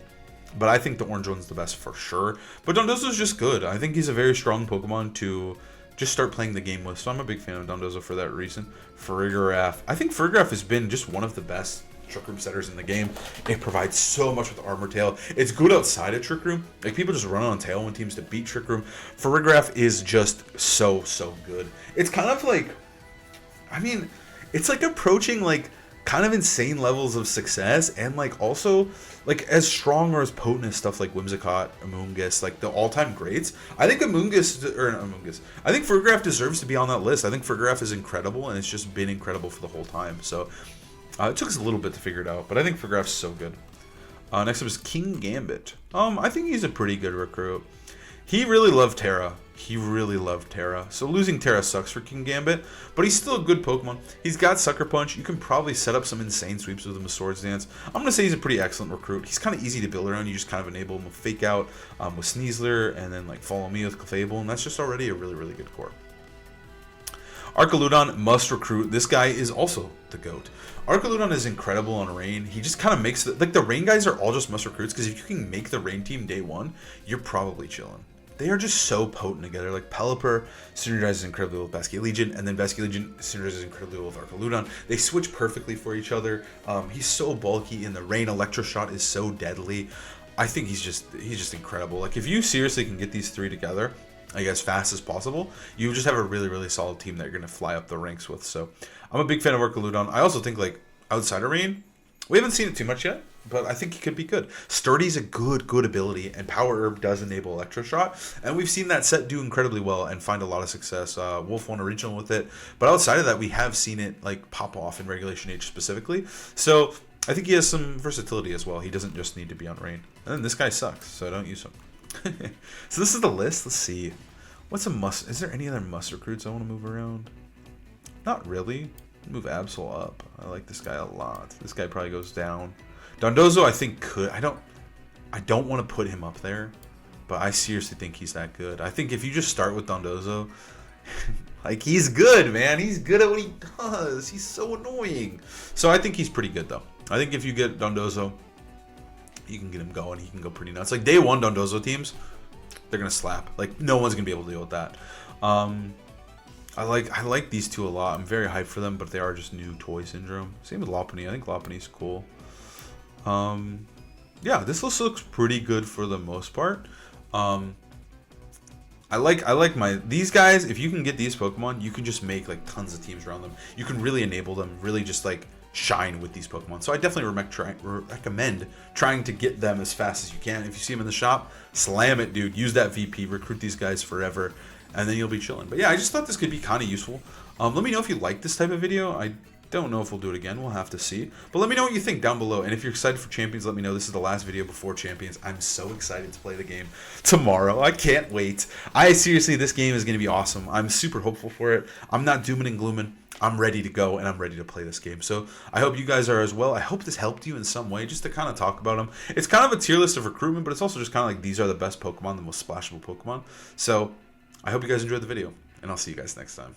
but I think the orange one's the best for sure. But Dondozo's just good. I think he's a very strong Pokemon to just start playing the game with. So I'm a big fan of Dondozo for that reason. Farigiraf. I think Farigiraf has been just one of the best Trick Room setters in the game. It provides so much with Armor Tail. It's good outside of Trick Room. Like, people just run on Tailwind teams to beat Trick Room. Farigiraf is just so good. It's kind of like, I mean, it's like approaching like kind of insane levels of success, and like also like as strong or as potent as stuff like Whimsicott, Amoonguss, like the all-time greats. I think I think Farigiraf deserves to be on that list. I think Farigiraf is incredible, and it's just been incredible for the whole time. So it took us a little bit to figure it out, but I think Farigiraf's so good. Next up is King Gambit. I think he's a pretty good recruit. He really loved Terra. So losing Terra sucks for King Gambit, but he's still a good Pokemon. He's got Sucker Punch. You can probably set up some insane sweeps with him with Swords Dance. I'm going to say he's a pretty excellent recruit. He's kind of easy to build around. You just kind of enable him with Fake Out, with Sneasler, and then like Follow Me with Clefable, and that's just already a really good core. Archaludon must recruit. This guy is also the GOAT. Archaludon is incredible on Rain. He just kind of makes it, like the Rain guys are all just must recruits, because if you can make the Rain team day one, you're probably chilling. They are just so potent together. Like Pelipper synergizes incredibly with Basculegion, and then Basculegion synergizes incredibly well with Archaludon. They switch perfectly for each other. He's so bulky, and the Rain Electroshot is so deadly. I think he's just incredible. Like, if you seriously can get these three together, like as fast as possible, you just have a really solid team that you're gonna fly up the ranks with. So I'm a big fan of Archaludon. I also think like outside of Rain, we haven't seen it too much yet, but I think he could be good. Sturdy's a good ability, and Power Herb does enable Electroshot, and we've seen that set do incredibly well and find a lot of success. Wolf won a regional with it, but outside of that, we have seen it like pop off in Regulation H specifically. So I think he has some versatility as well. He doesn't just need to be on Rain. And then this guy sucks, so I don't use him. So this is the list. Let's see. What's a must? Is there any other must recruits I want to move around? Not really. Move Absol up. I like this guy a lot. This guy probably goes down. Dondozo, I think could. I don't want to put him up there, but I seriously think he's that good. I think if you just start with Dondozo, like, he's good, man. He's good at what he does. He's so annoying. So I think he's pretty good, though. I think if you get Dondozo, you can get him going. He can go pretty nuts. Like, day one Dondozo teams, they're gonna slap. Like, no one's gonna be able to deal with that. I like these two a lot. I'm very hyped for them, but they are just new toy syndrome. Same with Lopunny. I think Lopunny's cool. Yeah, this list looks pretty good for the most part. I like these guys. If you can get these Pokemon, you can just make like tons of teams around them. You can really enable them, really just like shine with these Pokemon. So I definitely recommend trying to get them as fast as you can. If you see them in the shop, slam it, dude. Use that VP, recruit these guys forever, and then you'll be chilling. But yeah, I just thought this could be kind of useful. Let me know if you like this type of video. I don't know if we'll do it again. We'll have to see. But let me know what you think down below. And if you're excited for Champions, let me know. This is the last video before Champions. I'm so excited to play the game tomorrow. I can't wait. Seriously, this game is going to be awesome. I'm super hopeful for it. I'm not dooming and glooming. I'm ready to go, and I'm ready to play this game. So I hope you guys are as well. I hope this helped you in some way, just to kind of talk about them. It's kind of a tier list of recruitment, but it's also just kind of like these are the best Pokemon, the most splashable Pokemon. So I hope you guys enjoyed the video, and I'll see you guys next time.